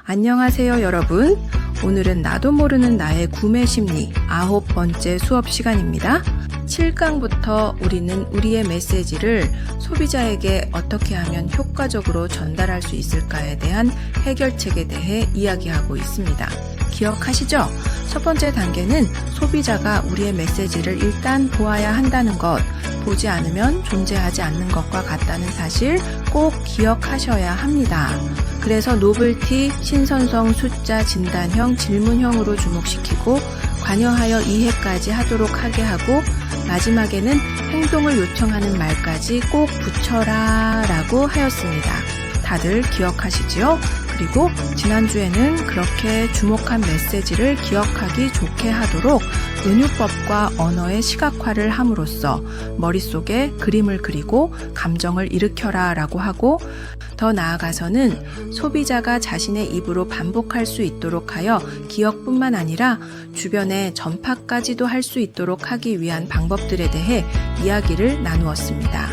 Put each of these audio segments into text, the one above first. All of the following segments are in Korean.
안녕하세요 여러분. 오늘은 나도 모르는 나의 구매 심리 9번째 수업 시간입니다. 7강부터 우리는 우리의 메시지를 소비자에게 어떻게 하면 효과적으로 전달할 수 있을까에 대한 해결책에 대해 이야기하고 있습니다. 기억하시죠? 첫 번째 단계는 소비자가 우리의 메시지를 일단 보아야 한다는 것, 보지 않으면 존재하지 않는 것과 같다는 사실 꼭 기억하셔야 합니다. 그래서 노벨티, 신선성, 숫자, 진단형, 질문형으로 주목시키고 관여하여 이해까지 하도록 하게 하고 마지막에는 행동을 요청하는 말까지 꼭 붙여라 라고 하였습니다. 다들 기억하시지요? 그리고 지난주에는 그렇게 주목한 메시지를 기억하기 좋게 하도록 은유법과 언어의 시각화를 함으로써 머릿속에 그림을 그리고 감정을 일으켜라 라고 하고 더 나아가서는 소비자가 자신의 입으로 반복할 수 있도록 하여 기억뿐만 아니라 주변에 전파까지도 할 수 있도록 하기 위한 방법들에 대해 이야기를 나누었습니다.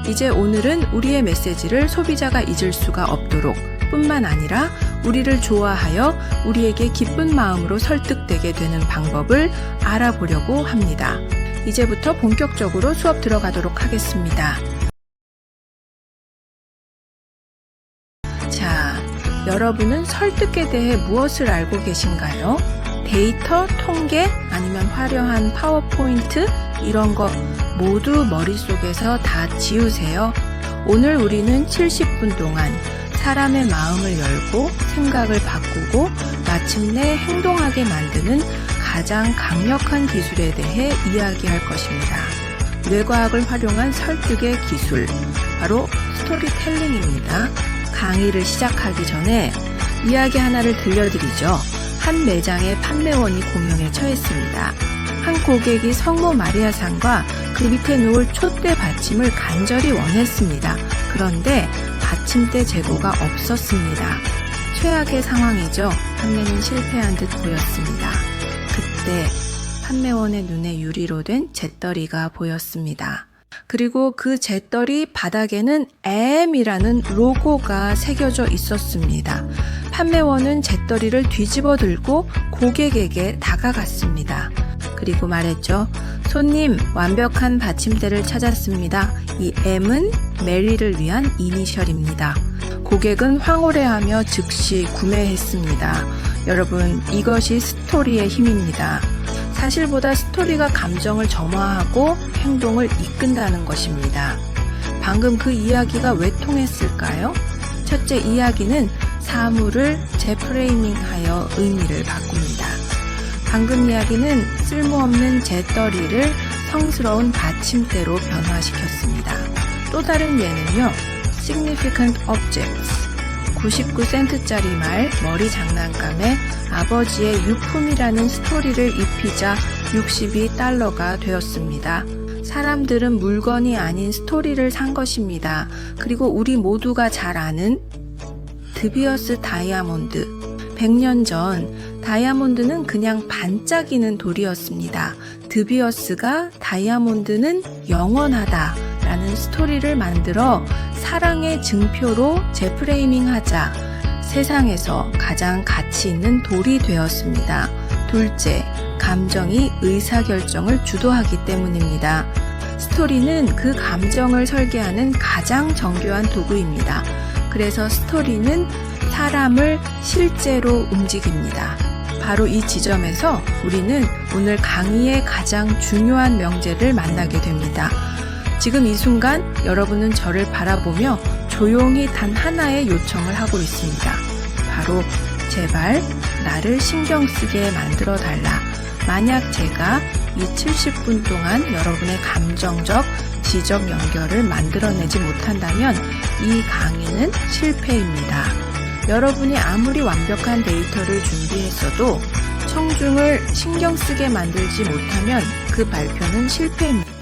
이제 오늘은 우리의 메시지를 소비자가 잊을 수가 없도록 뿐만 아니라 우리를 좋아하여 우리에게 기쁜 마음으로 설득되게 되는 방법을 알아보려고 합니다. 이제부터 본격적으로 수업 들어가도록 하겠습니다. 자, 여러분은 설득에 대해 무엇을 알고 계신가요? 데이터, 통계, 아니면 화려한 파워포인트 이런 거 모두 머릿속에서 다 지우세요. 오늘 우리는 70분 동안 사람의 마음을 열고 생각을 바꾸고 마침내 행동하게 만드는 가장 강력한 기술에 대해 이야기할 것입니다. 뇌과학을 활용한 설득의 기술, 바로 스토리텔링입니다. 강의를 시작하기 전에 이야기 하나를 들려드리죠. 한 매장의 판매원이 고명에 처했습니다. 한 고객이 성모 마리아상과 그 밑에 놓을 촛대 받침을 간절히 원했습니다. 그런데 받침대 재고가 없었습니다. 최악의 상황이죠. 판매는 실패한 듯 보였습니다. 그때 판매원의 눈에 유리로 된 잿더리가 보였습니다. 그리고 그 잿더리 바닥에는 M이라는 로고가 새겨져 있었습니다. 판매원은 잿더리를 뒤집어 들고 고객에게 다가갔습니다. 그리고 말했죠. 손님, 완벽한 받침대를 찾았습니다. 이 M은 메리를 위한 이니셜입니다. 고객은 황홀해하며 즉시 구매했습니다. 여러분, 이것이 스토리의 힘입니다. 사실보다 스토리가 감정을 점화하고 행동을 이끈다는 것입니다. 방금 그 이야기가 왜 통했을까요? 첫째, 이야기는 사물을 재프레이밍하여 의미를 바꿉니다. 방금 이야기는 쓸모없는 잿더리를 성스러운 받침대로 변화시켰습니다. 또 다른 예는요, significant objects, 99센트짜리 말, 머리 장난감에 아버지의 유품이라는 스토리를 입히자 62달러가 되었습니다. 사람들은 물건이 아닌 스토리를 산 것입니다. 그리고 우리 모두가 잘 아는 드비어스 다이아몬드. 100년 전 다이아몬드는 그냥 반짝이는 돌이었습니다. 드비어스가 다이아몬드는 영원하다 라는 스토리를 만들어 사랑의 증표로 재프레이밍하자 세상에서 가장 가치 있는 돌이 되었습니다. 둘째, 감정이 의사결정을 주도하기 때문입니다. 스토리는 그 감정을 설계하는 가장 정교한 도구입니다. 그래서 스토리는 사람을 실제로 움직입니다. 바로 이 지점에서 우리는 오늘 강의의 가장 중요한 명제를 만나게 됩니다. 지금 이 순간 여러분은 저를 바라보며 조용히 단 하나의 요청을 하고 있습니다. 바로 제발 나를 신경 쓰게 만들어 달라. 만약 제가 이 70분 동안 여러분의 감정적, 지적 연결을 만들어내지 못한다면 이 강의는 실패입니다. 여러분이 아무리 완벽한 데이터를 준비했어도 청중을 신경 쓰게 만들지 못하면 그 발표는 실패입니다.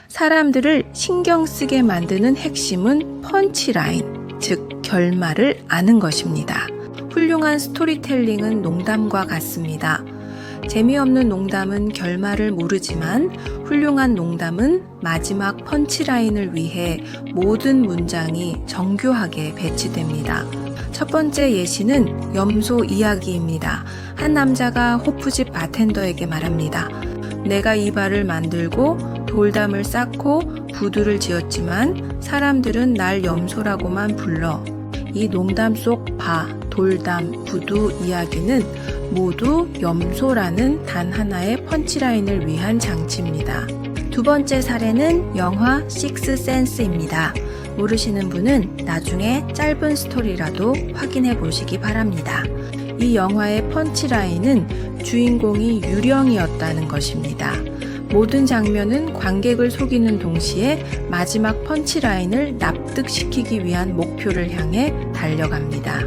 사람들을 신경 쓰게 만드는 핵심은 펀치라인, 즉 결말을 아는 것입니다. 훌륭한 스토리텔링은 농담과 같습니다. 재미없는 농담은 결말을 모르지만 훌륭한 농담은 마지막 펀치라인을 위해 모든 문장이 정교하게 배치됩니다. 첫 번째 예시는 염소 이야기입니다. 한 남자가 호프집 바텐더에게 말합니다. 내가 이 바를 만들고 돌담을 쌓고 부두를 지었지만 사람들은 날 염소라고만 불러. 이 농담 속 바, 돌담, 부두 이야기는 모두 염소라는 단 하나의 펀치라인을 위한 장치입니다. 두 번째 사례는 영화 식스 센스입니다. 모르시는 분은 나중에 짧은 스토리라도 확인해 보시기 바랍니다. 이 영화의 펀치라인은 주인공이 유령이었다는 것입니다. 모든 장면은 관객을 속이는 동시에 마지막 펀치라인을 납득시키기 위한 목표를 향해 달려갑니다.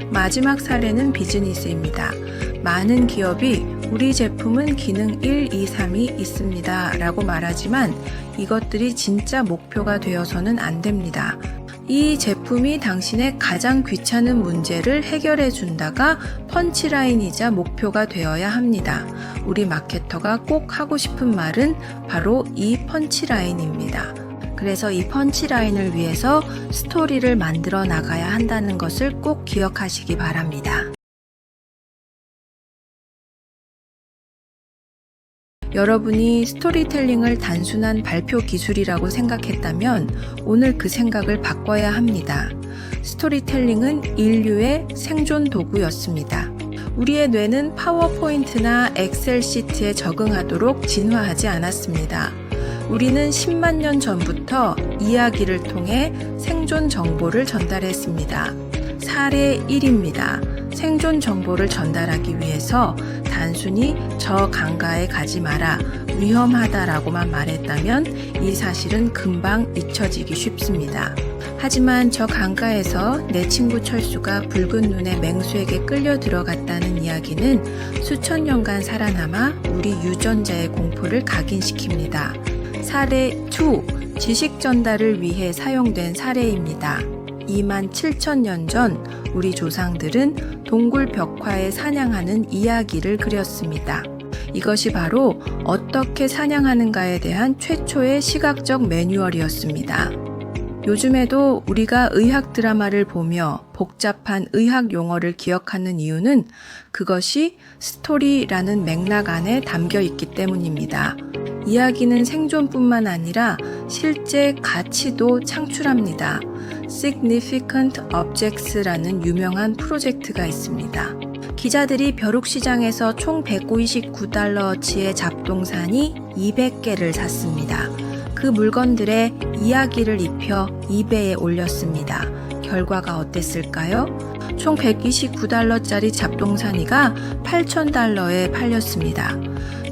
마지막 사례는 비즈니스입니다. 많은 기업이 우리 제품은 기능 1, 2, 3이 있습니다 라고 말하지만 이것들이 진짜 목표가 되어서는 안 됩니다. 이 제품이 당신의 가장 귀찮은 문제를 해결해 준다가 펀치라인이자 목표가 되어야 합니다. 우리 마케터가 꼭 하고 싶은 말은 바로 이 펀치라인입니다. 그래서 이 펀치라인을 위해서 스토리를 만들어 나가야 한다는 것을 꼭 기억하시기 바랍니다. 여러분이 스토리텔링을 단순한 발표 기술이라고 생각했다면 오늘 그 생각을 바꿔야 합니다. 스토리텔링은 인류의 생존 도구였습니다. 우리의 뇌는 파워포인트나 엑셀 시트에 적응하도록 진화하지 않았습니다. 우리는 10만 년 전부터 이야기를 통해 생존 정보를 전달했습니다. 사례 1입니다. 생존 정보를 전달하기 위해서 단순히 저 강가에 가지 마라, 위험하다라고만 말했다면 이 사실은 금방 잊혀지기 쉽습니다. 하지만 저 강가에서 내 친구 철수가 붉은 눈의 맹수에게 끌려 들어갔다는 이야기는 수천 년간 살아남아 우리 유전자의 공포를 각인시킵니다. 사례 2, 지식 전달을 위해 사용된 사례입니다. 2만 7천 년 전 우리 조상들은 동굴 벽화에 사냥하는 이야기를 그렸습니다. 이것이 바로 어떻게 사냥하는가에 대한 최초의 시각적 매뉴얼이었습니다. 요즘에도 우리가 의학 드라마를 보며 복잡한 의학 용어를 기억하는 이유는 그것이 스토리라는 맥락 안에 담겨 있기 때문입니다. 이야기는 생존뿐만 아니라 실제 가치도 창출합니다. Significant Objects라는 유명한 프로젝트가 있습니다. 기자들이 벼룩시장에서 총 159달러어치의 잡동사니 200개를 샀습니다. 그 물건들의 이야기를 입혀 이베이에 올렸습니다. 결과가 어땠을까요? 총 129달러짜리 잡동사니가 8,000달러에 팔렸습니다.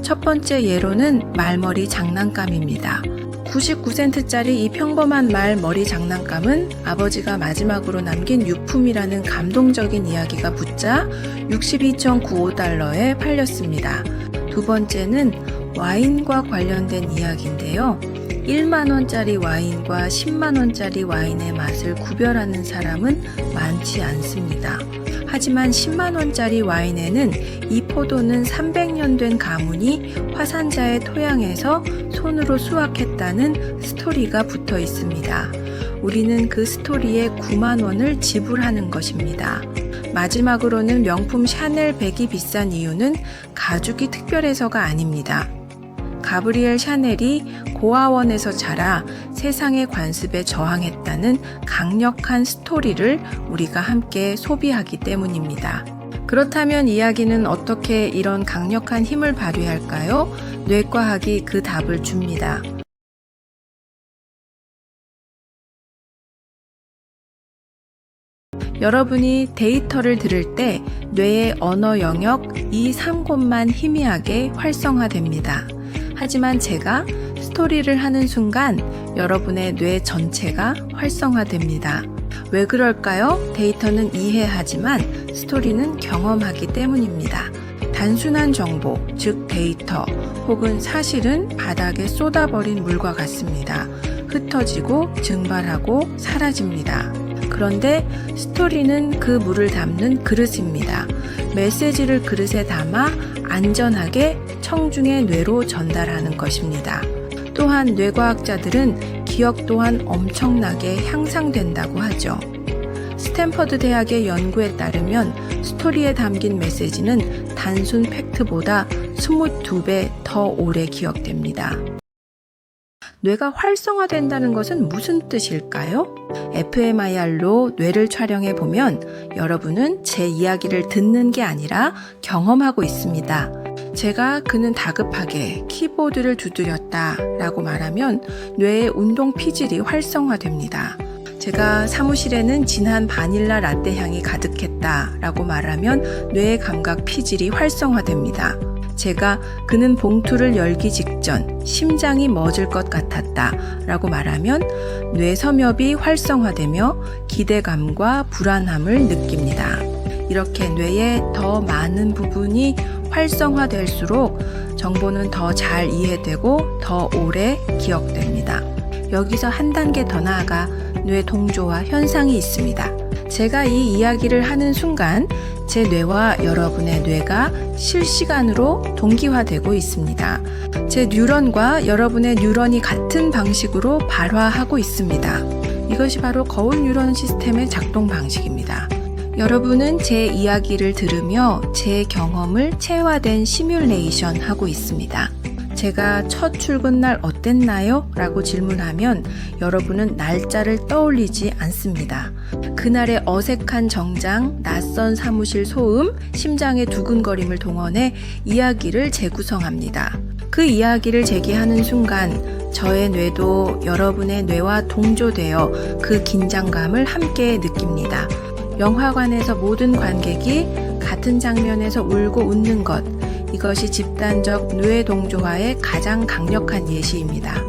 첫 번째 예로는 말머리 장난감입니다. 99센트짜리 이 평범한 머리 장난감은 아버지가 마지막으로 남긴 유품이라는 감동적인 이야기가 붙자 62.95달러에 팔렸습니다. 두 번째는 와인과 관련된 이야기인데요. 1만원짜리 와인과 10만원짜리 와인의 맛을 구별하는 사람은 많지 않습니다. 하지만 10만원짜리 와인에는 이 포도는 300년 된 가문이 화산자의 토양에서 손으로 수확했다는 스토리가 붙어 있습니다. 우리는 그 스토리에 9만원을 지불하는 것입니다. 마지막으로는 명품 샤넬 백이 비싼 이유는 가죽이 특별해서가 아닙니다. 가브리엘 샤넬이 고아원에서 자라 세상의 관습에 저항했다는 강력한 스토리를 우리가 함께 소비하기 때문입니다. 그렇다면 이야기는 어떻게 이런 강력한 힘을 발휘할까요? 뇌과학이 그 답을 줍니다. 여러분이 데이터를 들을 때 뇌의 언어 영역 2, 3곳만 희미하게 활성화됩니다. 하지만 제가 스토리를 하는 순간 여러분의 뇌 전체가 활성화됩니다. 왜 그럴까요? 데이터는 이해하지만 스토리는 경험하기 때문입니다. 단순한 정보, 즉 데이터 혹은 사실은 바닥에 쏟아버린 물과 같습니다. 흩어지고 증발하고 사라집니다. 그런데 스토리는 그 물을 담는 그릇입니다. 메시지를 그릇에 담아 안전하게 청중의 뇌로 전달하는 것입니다. 또한 뇌과학자들은 기억 또한 엄청나게 향상된다고 하죠. 스탠퍼드 대학의 연구에 따르면 스토리에 담긴 메시지는 단순 팩트보다 22배 더 오래 기억됩니다. 뇌가 활성화된다는 것은 무슨 뜻일까요? fMRI로 뇌를 촬영해 보면 여러분은 제 이야기를 듣는 게 아니라 경험하고 있습니다. 제가 그는 다급하게 키보드를 두드렸다 라고 말하면 뇌의 운동 피질이 활성화됩니다. 제가 사무실에는 진한 바닐라 라떼 향이 가득했다 라고 말하면 뇌의 감각 피질이 활성화됩니다. 제가 그는 봉투를 열기 직전 심장이 멎을 것 같았다 라고 말하면 뇌 섬엽이 활성화되며 기대감과 불안함을 느낍니다. 이렇게 뇌의 더 많은 부분이 활성화될수록 정보는 더 잘 이해되고 더 오래 기억됩니다. 여기서 한 단계 더 나아가 뇌 동조화 현상이 있습니다. 제가 이 이야기를 하는 순간 제 뇌와 여러분의 뇌가 실시간으로 동기화되고 있습니다. 제 뉴런과 여러분의 뉴런이 같은 방식으로 발화하고 있습니다. 이것이 바로 거울 뉴런 시스템의 작동 방식입니다. 여러분은 제 이야기를 들으며 제 경험을 체화된 시뮬레이션 하고 있습니다. 제가 첫 출근 날 어땠나요? 라고 질문하면 여러분은 날짜를 떠올리지 않습니다. 그날의 어색한 정장, 낯선 사무실 소음, 심장의 두근거림을 동원해 이야기를 재구성합니다. 그 이야기를 제기하는 순간 저의 뇌도 여러분의 뇌와 동조되어 그 긴장감을 함께 느낍니다. 영화관에서 모든 관객이 같은 장면에서 울고 웃는 것, 이것이 집단적 뇌 동조화의 가장 강력한 예시입니다.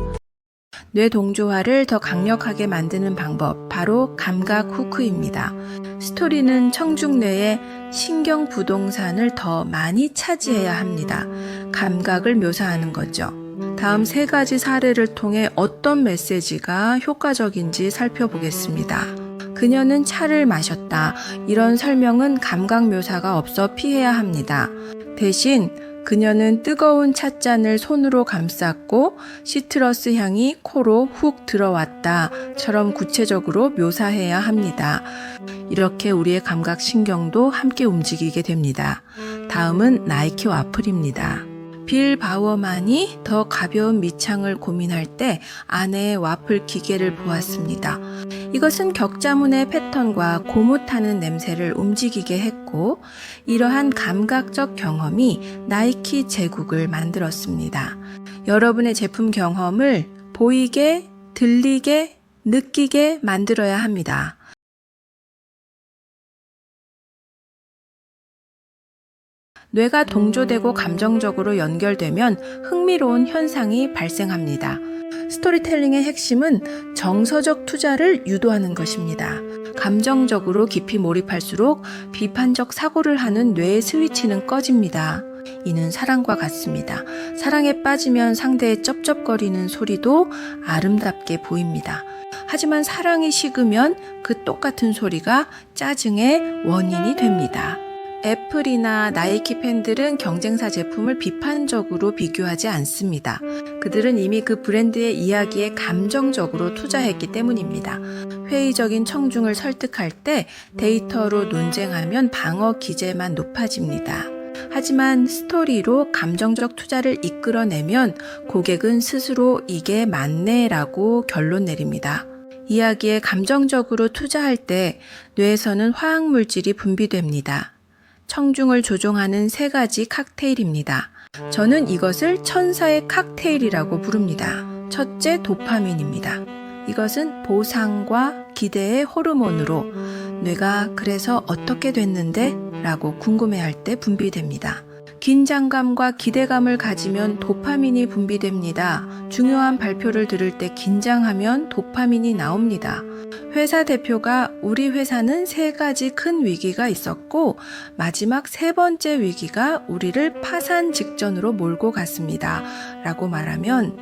뇌 동조화를 더 강력하게 만드는 방법, 바로 감각 후크입니다. 스토리는 청중뇌의 신경 부동산을 더 많이 차지해야 합니다. 감각을 묘사하는 거죠. 다음 3가지 사례를 통해 어떤 메시지가 효과적인지 살펴보겠습니다. 그녀는 차를 마셨다. 이런 설명은 감각 묘사가 없어 피해야 합니다. 대신 그녀는 뜨거운 찻잔을 손으로 감쌌고 시트러스 향이 코로 훅 들어왔다처럼 구체적으로 묘사해야 합니다. 이렇게 우리의 감각신경도 함께 움직이게 됩니다. 다음은 나이키 와플입니다. 빌 바워만이 더 가벼운 밑창을 고민할 때 아내의 와플 기계를 보았습니다. 이것은 격자문의 패턴과 고무타는 냄새를 움직이게 했고 이러한 감각적 경험이 나이키 제국을 만들었습니다. 여러분의 제품 경험을 보이게, 들리게, 느끼게 만들어야 합니다. 뇌가 동조되고 감정적으로 연결되면 흥미로운 현상이 발생합니다. 스토리텔링의 핵심은 정서적 투자를 유도하는 것입니다. 감정적으로 깊이 몰입할수록 비판적 사고를 하는 뇌의 스위치는 꺼집니다. 이는 사랑과 같습니다. 사랑에 빠지면 상대의 쩝쩝거리는 소리도 아름답게 보입니다. 하지만 사랑이 식으면 그 똑같은 소리가 짜증의 원인이 됩니다. 애플이나 나이키 팬들은 경쟁사 제품을 비판적으로 비교하지 않습니다. 그들은 이미 그 브랜드의 이야기에 감정적으로 투자했기 때문입니다. 회의적인 청중을 설득할 때 데이터로 논쟁하면 방어 기제만 높아집니다. 하지만 스토리로 감정적 투자를 이끌어내면 고객은 스스로 이게 맞네라고 결론 내립니다. 이야기에 감정적으로 투자할 때 뇌에서는 화학물질이 분비됩니다. 청중을 조종하는 3가지 칵테일입니다. 저는 이것을 천사의 칵테일이라고 부릅니다. 첫째, 도파민입니다. 이것은 보상과 기대의 호르몬으로 뇌가 그래서 어떻게 됐는데? 라고 궁금해할 때 분비됩니다. 긴장감과 기대감을 가지면 도파민이 분비됩니다. 중요한 발표를 들을 때 긴장하면 도파민이 나옵니다. 회사 대표가 우리 회사는 3가지 큰 위기가 있었고 마지막 3번째 위기가 우리를 파산 직전으로 몰고 갔습니다. 라고 말하면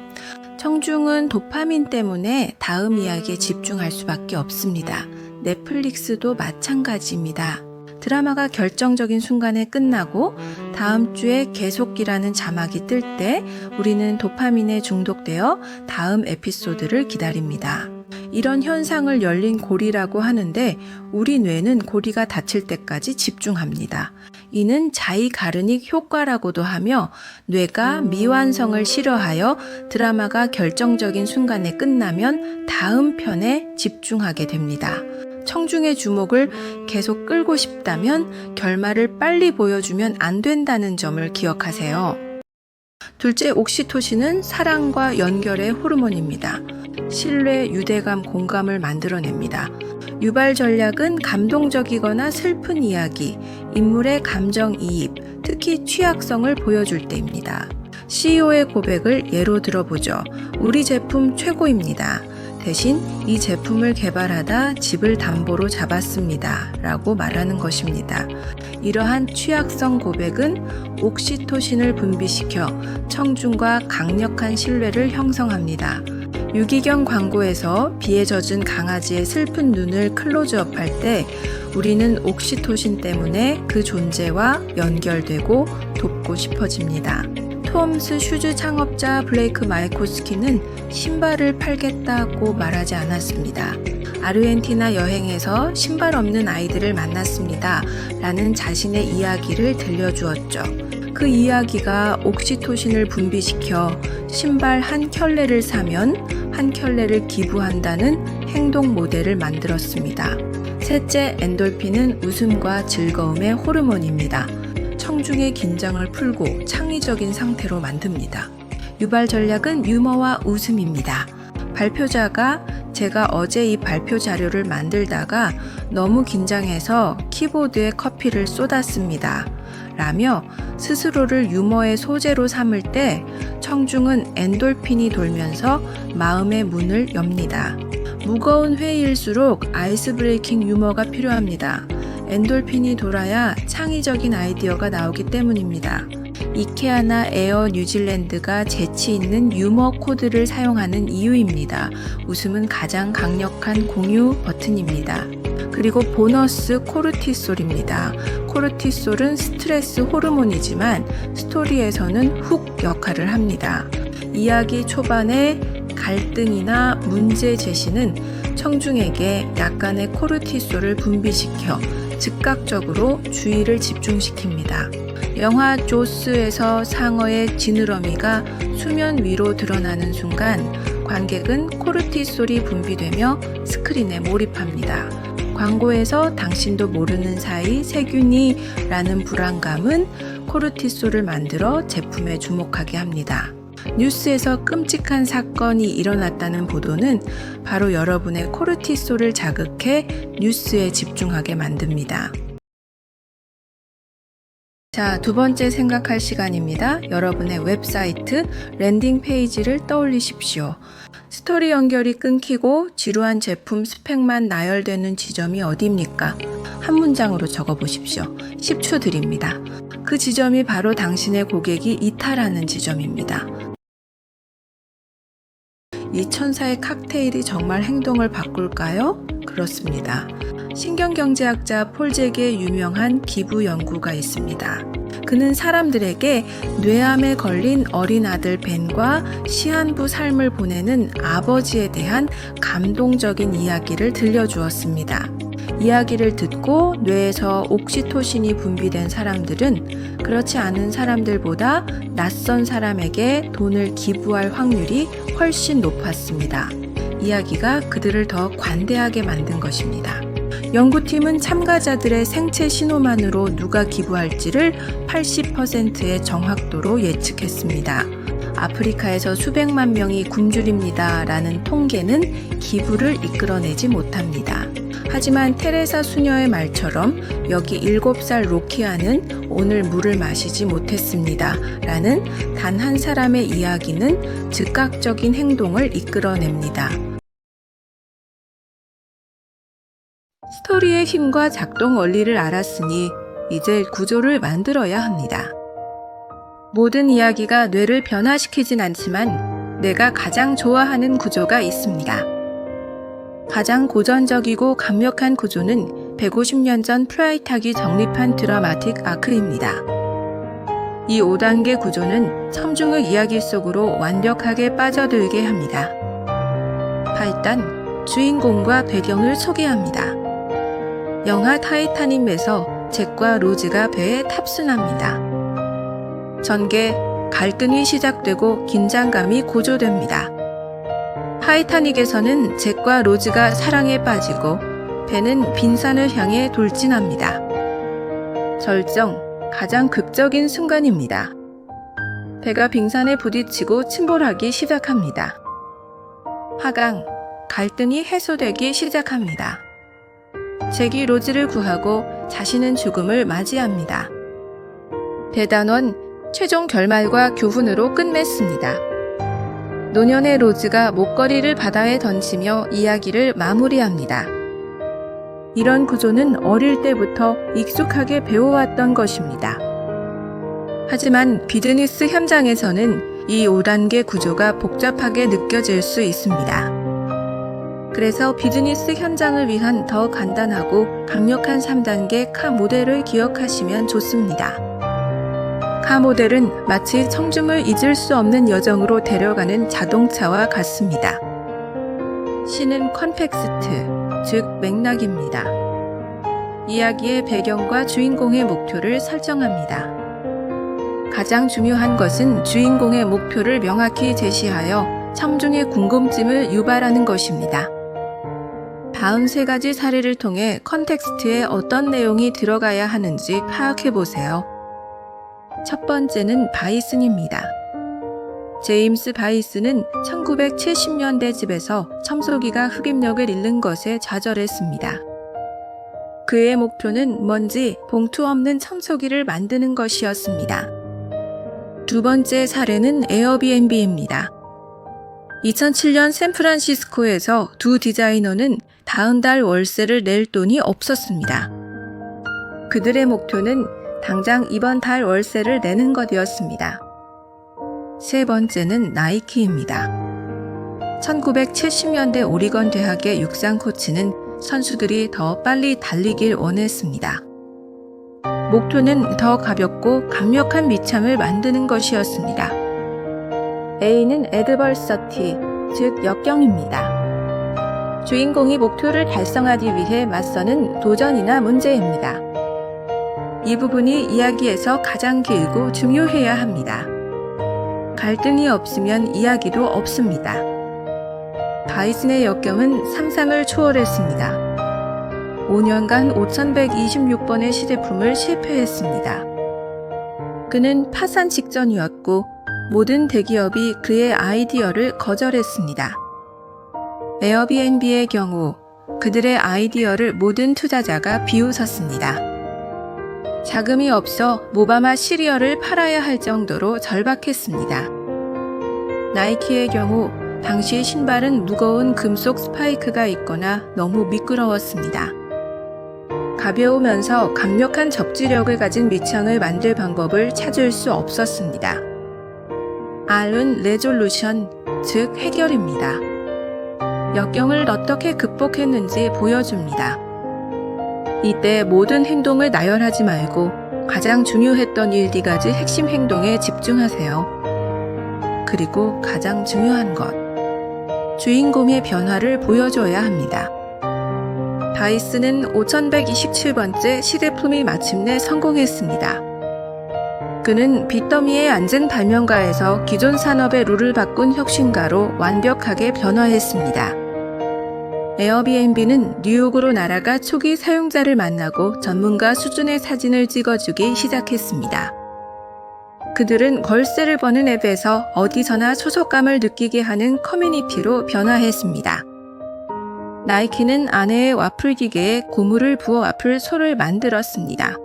청중은 도파민 때문에 다음 이야기에 집중할 수밖에 없습니다. 넷플릭스도 마찬가지입니다. 드라마가 결정적인 순간에 끝나고 다음 주에 계속이라는 자막이 뜰 때 우리는 도파민에 중독되어 다음 에피소드를 기다립니다. 이런 현상을 열린 고리라고 하는데 우리 뇌는 고리가 닫힐 때까지 집중합니다. 이는 자이가르닉 효과라고도 하며 뇌가 미완성을 싫어하여 드라마가 결정적인 순간에 끝나면 다음 편에 집중하게 됩니다. 청중의 주목을 계속 끌고 싶다면 결말을 빨리 보여주면 안 된다는 점을 기억하세요. 둘째, 옥시토신은 사랑과 연결의 호르몬입니다. 신뢰, 유대감, 공감을 만들어냅니다. 유발 전략은 감동적이거나 슬픈 이야기, 인물의 감정이입, 특히 취약성을 보여줄 때입니다. CEO의 고백을 예로 들어보죠. 우리 제품 최고입니다. 대신 이 제품을 개발하다 집을 담보로 잡았습니다. 라고 말하는 것입니다. 이러한 취약성 고백은 옥시토신을 분비시켜 청중과 강력한 신뢰를 형성합니다. 유기견 광고에서 비에 젖은 강아지의 슬픈 눈을 클로즈업할 때 우리는 옥시토신 때문에 그 존재와 연결되고 돕고 싶어집니다. 톰스 슈즈 창업자 블레이크 마이코스키는 신발을 팔겠다고 말하지 않았습니다. 아르헨티나 여행에서 신발 없는 아이들을 만났습니다. 라는 자신의 이야기를 들려주었죠. 그 이야기가 옥시토신을 분비시켜 신발 한 켤레를 사면 한 켤레를 기부한다는 행동 모델을 만들었습니다. 셋째, 엔돌핀은 웃음과 즐거움의 호르몬입니다. 청중의 긴장을 풀고 창의적인 상태로 만듭니다. 유발 전략은 유머와 웃음입니다. 발표자가 제가 어제 이 발표 자료를 만들다가 너무 긴장해서 키보드에 커피를 쏟았습니다. 라며 스스로를 유머의 소재로 삼을 때 청중은 엔돌핀이 돌면서 마음의 문을 엽니다. 무거운 회의일수록 아이스 브레이킹 유머가 필요합니다. 엔돌핀이 돌아야 창의적인 아이디어가 나오기 때문입니다. 이케아나 에어 뉴질랜드가 재치 있는 유머 코드를 사용하는 이유입니다. 웃음은 가장 강력한 공유 버튼입니다. 그리고 보너스 코르티솔입니다. 코르티솔은 스트레스 호르몬이지만 스토리에서는 훅 역할을 합니다. 이야기 초반에 갈등이나 문제 제시는 청중에게 약간의 코르티솔을 분비시켜 즉각적으로 주의를 집중시킵니다. 영화 조스에서 상어의 지느러미가 수면 위로 드러나는 순간 관객은 코르티솔이 분비되며 스크린에 몰입합니다. 광고에서 당신도 모르는 사이 세균이라는 불안감은 코르티솔을 만들어 제품에 주목하게 합니다. 뉴스에서 끔찍한 사건이 일어났다는 보도는 바로 여러분의 코르티솔을 자극해 뉴스에 집중하게 만듭니다. 자, 두 번째 생각할 시간입니다. 여러분의 웹사이트 랜딩 페이지를 떠올리십시오. 스토리 연결이 끊기고 지루한 제품 스펙만 나열되는 지점이 어디입니까? 한 문장으로 적어보십시오. 10초 드립니다. 그 지점이 바로 당신의 고객이 이탈하는 지점입니다. 이 천사의 칵테일이 정말 행동을 바꿀까요? 그렇습니다. 신경경제학자 폴 잭의 유명한 기부 연구가 있습니다. 그는 사람들에게 뇌암에 걸린 어린 아들 벤과 시한부 삶을 보내는 아버지에 대한 감동적인 이야기를 들려주었습니다. 이야기를 듣고 뇌에서 옥시토신이 분비된 사람들은 그렇지 않은 사람들보다 낯선 사람에게 돈을 기부할 확률이 훨씬 높았습니다. 이야기가 그들을 더 관대하게 만든 것입니다. 연구팀은 참가자들의 생체 신호만으로 누가 기부할지를 80%의 정확도로 예측했습니다. 아프리카에서 수백만 명이 굶주립니다 라는 통계는 기부를 이끌어내지 못합니다. 하지만 테레사 수녀의 말처럼 여기 7살 로키아는 오늘 물을 마시지 못했습니다 라는 단 한 사람의 이야기는 즉각적인 행동을 이끌어냅니다. 스토리의 힘과 작동 원리를 알았으니 이제 구조를 만들어야 합니다. 모든 이야기가 뇌를 변화시키진 않지만 내가 가장 좋아하는 구조가 있습니다. 가장 고전적이고 강력한 구조는 150년 전 프라이탁이 정립한 드라마틱 아크입니다. 이 5단계 구조는 청중의 이야기 속으로 완벽하게 빠져들게 합니다. 8단, 주인공과 배경을 소개합니다. 영화 타이타닉에서 잭과 로즈가 배에 탑승합니다. 전개, 갈등이 시작되고 긴장감이 고조됩니다. 타이타닉에서는 잭과 로즈가 사랑에 빠지고 배는 빙산을 향해 돌진합니다. 절정, 가장 극적인 순간입니다. 배가 빙산에 부딪히고 침몰하기 시작합니다. 하강, 갈등이 해소되기 시작합니다. 잭이 로즈를 구하고 자신은 죽음을 맞이합니다. 대단원, 최종 결말과 교훈으로 끝맺습니다. 노년의 로즈가 목걸이를 바다에 던지며 이야기를 마무리합니다. 이런 구조는 어릴 때부터 익숙하게 배워왔던 것입니다. 하지만 비즈니스 현장에서는 이 5단계 구조가 복잡하게 느껴질 수 있습니다. 그래서 비즈니스 현장을 위한 더 간단하고 강력한 3단계 카 모델을 기억하시면 좋습니다. 카 모델은 마치 청중을 잊을 수 없는 여정으로 데려가는 자동차와 같습니다. C는 컨텍스트, 즉 맥락입니다. 이야기의 배경과 주인공의 목표를 설정합니다. 가장 중요한 것은 주인공의 목표를 명확히 제시하여 청중의 궁금증을 유발하는 것입니다. 다음 3가지 사례를 통해 컨텍스트에 어떤 내용이 들어가야 하는지 파악해 보세요. 첫 번째는 바이슨입니다. 제임스 바이슨은 1970년대 집에서 청소기가 흡입력을 잃는 것에 좌절했습니다. 그의 목표는 먼지, 봉투 없는 청소기를 만드는 것이었습니다. 두 번째 사례는 에어비앤비입니다. 2007년 샌프란시스코에서 두 디자이너는 다음 달 월세를 낼 돈이 없었습니다. 그들의 목표는 당장 이번 달 월세를 내는 것이었습니다. 세 번째는 나이키입니다. 1970년대 오리건 대학의 육상 코치는 선수들이 더 빨리 달리길 원했습니다. 목표는 더 가볍고 강력한 밑창을 만드는 것이었습니다. A는 애드버서티, 즉 역경입니다. 주인공이 목표를 달성하기 위해 맞서는 도전이나 문제입니다. 이 부분이 이야기에서 가장 길고 중요해야 합니다. 갈등이 없으면 이야기도 없습니다. 바이슨의 역경은 상상을 초월했습니다. 5년간 5126번의 시제품을 실패했습니다. 그는 파산 직전이었고 모든 대기업이 그의 아이디어를 거절했습니다. 에어비앤비의 경우 그들의 아이디어를 모든 투자자가 비웃었습니다. 자금이 없어 모바마 시리얼을 팔아야 할 정도로 절박했습니다. 나이키의 경우 당시 신발은 무거운 금속 스파이크가 있거나 너무 미끄러웠습니다. 가벼우면서 강력한 접지력을 가진 밑창을 만들 방법을 찾을 수 없었습니다. R은 레졸루션, 즉 해결입니다. 역경을 어떻게 극복했는지 보여줍니다. 이때 모든 행동을 나열하지 말고 가장 중요했던 1가지 핵심 행동에 집중하세요. 그리고 가장 중요한 것, 주인공의 변화를 보여줘야 합니다. 바이슨은 5127번째 시제품이 마침내 성공했습니다. 그는 빚더미에 앉은 발명가에서 기존 산업의 룰을 바꾼 혁신가로 완벽하게 변화했습니다. 에어비앤비는 뉴욕으로 날아가 초기 사용자를 만나고 전문가 수준의 사진을 찍어주기 시작했습니다. 그들은 월세를 버는 앱에서 어디서나 소속감을 느끼게 하는 커뮤니티로 변화했습니다. 나이키는 아내의 와플 기계에 고무를 부어 와플 소를 만들었습니다.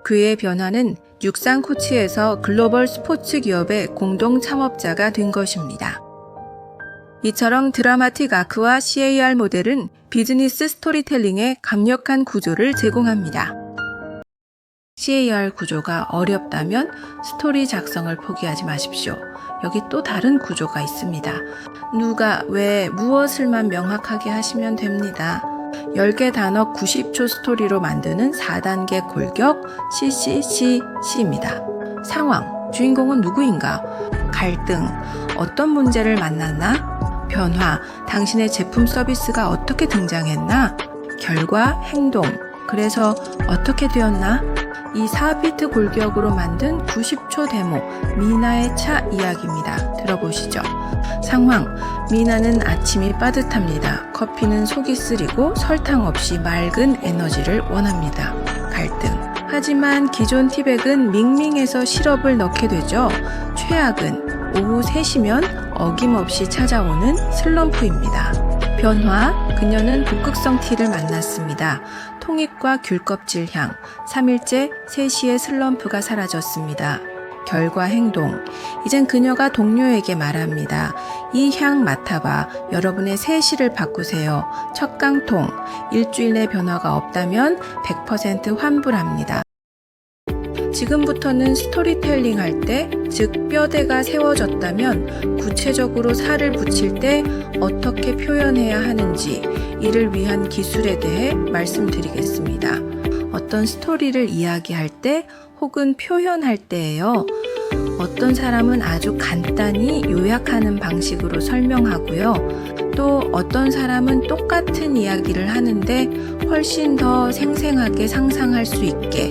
그의 변화는 육상 코치에서 글로벌 스포츠 기업의 공동 창업자가 된 것입니다. 이처럼 드라마틱 아크와 CAR 모델은 비즈니스 스토리텔링에 강력한 구조를 제공합니다. CAR 구조가 어렵다면 스토리 작성을 포기하지 마십시오. 여기 또 다른 구조가 있습니다. 누가, 왜, 무엇을만 명확하게 하시면 됩니다. 10개 단어 90초 스토리로 만드는 4단계 골격 CCCC입니다. 상황, 주인공은 누구인가? 갈등, 어떤 문제를 만났나? 변화, 당신의 제품 서비스가 어떻게 등장했나? 결과, 행동, 그래서 어떻게 되었나? 이 4비트 골기역으로 만든 90초 데모 미나의 차 이야기입니다. 들어보시죠. 상황, 미나는 아침이 빠듯합니다. 커피는 속이 쓰리고 설탕 없이 맑은 에너지를 원합니다. 갈등, 하지만 기존 티백은 밍밍해서 시럽을 넣게 되죠. 최악은 오후 3시면 어김없이 찾아오는 슬럼프입니다. 변화, 그녀는 독극성 티를 만났습니다. 통잎과 귤껍질 향, 3일째 3시에 슬럼프가 사라졌습니다. 결과 행동, 이젠 그녀가 동료에게 말합니다. 이 향 맡아봐. 여러분의 3시를 바꾸세요. 첫 깡통, 일주일 내 변화가 없다면 100% 환불합니다. 지금부터는 스토리텔링 할 때, 즉 뼈대가 세워졌다면 구체적으로 살을 붙일 때 어떻게 표현해야 하는지 이를 위한 기술에 대해 말씀드리겠습니다. 어떤 스토리를 이야기할 때 혹은 표현할 때예요. 어떤 사람은 아주 간단히 요약하는 방식으로 설명하고요. 또 어떤 사람은 똑같은 이야기를 하는데 훨씬 더 생생하게 상상할 수 있게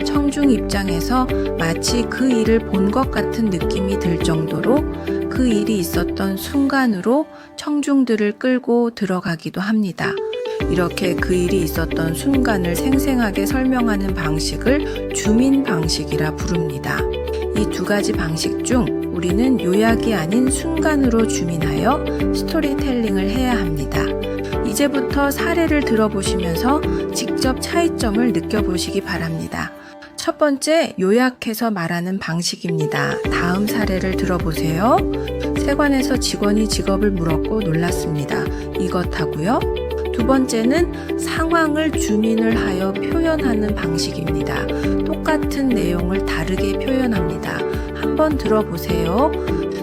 청중 입장에서 마치 그 일을 본 것 같은 느낌이 들 정도로 그 일이 있었던 순간으로 청중들을 끌고 들어가기도 합니다. 이렇게 그 일이 있었던 순간을 생생하게 설명하는 방식을 주민 방식이라 부릅니다. 이 두 가지 방식 중 우리는 요약이 아닌 순간으로 주민하여 스토리텔링을 해야 합니다. 이제부터 사례를 들어보시면서 직접 차이점을 느껴보시기 바랍니다. 첫 번째, 요약해서 말하는 방식입니다. 다음 사례를 들어보세요. 세관에서 직원이 직업을 물었고 놀랐습니다. 이것하고요. 두 번째는 상황을 주민을 하여 표현하는 방식입니다. 똑같은 내용을 다르게 표현합니다. 한번 들어보세요.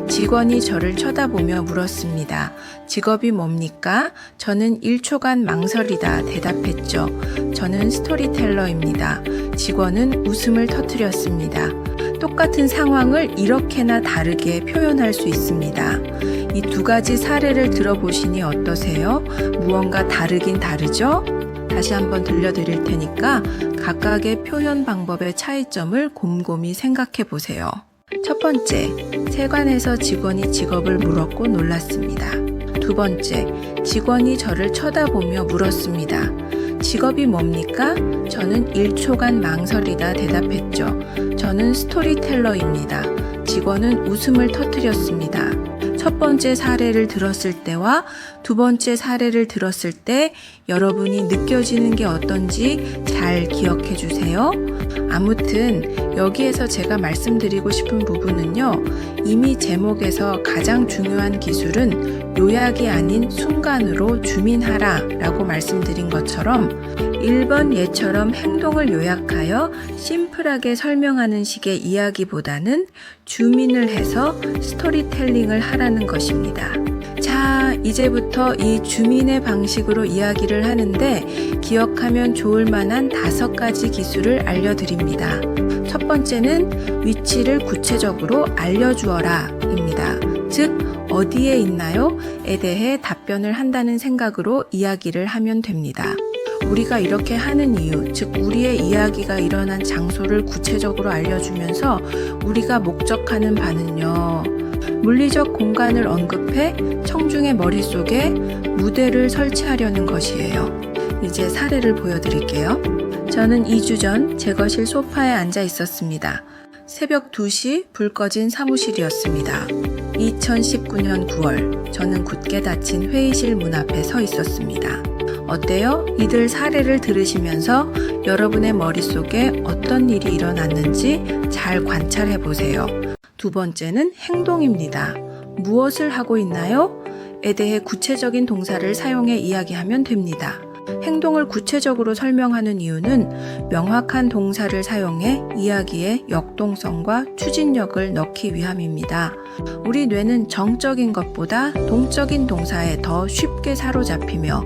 직원이 저를 쳐다보며 물었습니다. 직업이 뭡니까? 저는 1초간 망설이다 대답했죠. 저는 스토리텔러입니다. 직원은 웃음을 터뜨렸습니다. 똑같은 상황을 이렇게나 다르게 표현할 수 있습니다. 이 두 가지 사례를 들어보시니 어떠세요? 무언가 다르긴 다르죠? 다시 한번 들려드릴 테니까 각각의 표현 방법의 차이점을 곰곰이 생각해 보세요. 첫 번째, 세관에서 직원이 직업을 물었고 놀랐습니다. 두 번째, 직원이 저를 쳐다보며 물었습니다. 직업이 뭡니까? 저는 1초간 망설이다 대답했죠. 저는 스토리텔러입니다. 직원은 웃음을 터뜨렸습니다. 첫 번째 사례를 들었을 때와 두 번째 사례를 들었을 때 여러분이 느껴지는 게 어떤지 잘 기억해 주세요. 아무튼 여기에서 제가 말씀드리고 싶은 부분은요. 이미 제목에서 가장 중요한 기술은 요약이 아닌 순간으로 주민하라 라고 말씀드린 것처럼 1번 예처럼 행동을 요약하여 심플하게 설명하는 식의 이야기보다는 주민을 해서 스토리텔링을 하라는 것입니다. 자, 이제부터 이 주민의 방식으로 이야기를 하는데 기억하면 좋을 만한 5가지 기술을 알려드립니다. 첫 번째는 위치를 구체적으로 알려주어라 입니다. 즉, 어디에 있나요? 에 대해 답변을 한다는 생각으로 이야기를 하면 됩니다. 우리가 이렇게 하는 이유, 즉 우리의 이야기가 일어난 장소를 구체적으로 알려주면서 우리가 목적하는 바는요. 물리적 공간을 언급해 청중의 머릿속에 무대를 설치하려는 것이에요. 이제 사례를 보여드릴게요. 저는 2주 전 제 거실 소파에 앉아 있었습니다. 새벽 2시 불 꺼진 사무실이었습니다. 2019년 9월 저는 굳게 닫힌 회의실 문 앞에 서 있었습니다. 어때요? 이들 사례를 들으시면서 여러분의 머릿속에 어떤 일이 일어났는지 잘 관찰해 보세요. 두 번째는 행동입니다. 무엇을 하고 있나요? 에 대해 구체적인 동사를 사용해 이야기하면 됩니다. 행동을 구체적으로 설명하는 이유는 명확한 동사를 사용해 이야기에 역동성과 추진력을 넣기 위함입니다. 우리 뇌는 정적인 것보다 동적인 동사에 더 쉽게 사로잡히며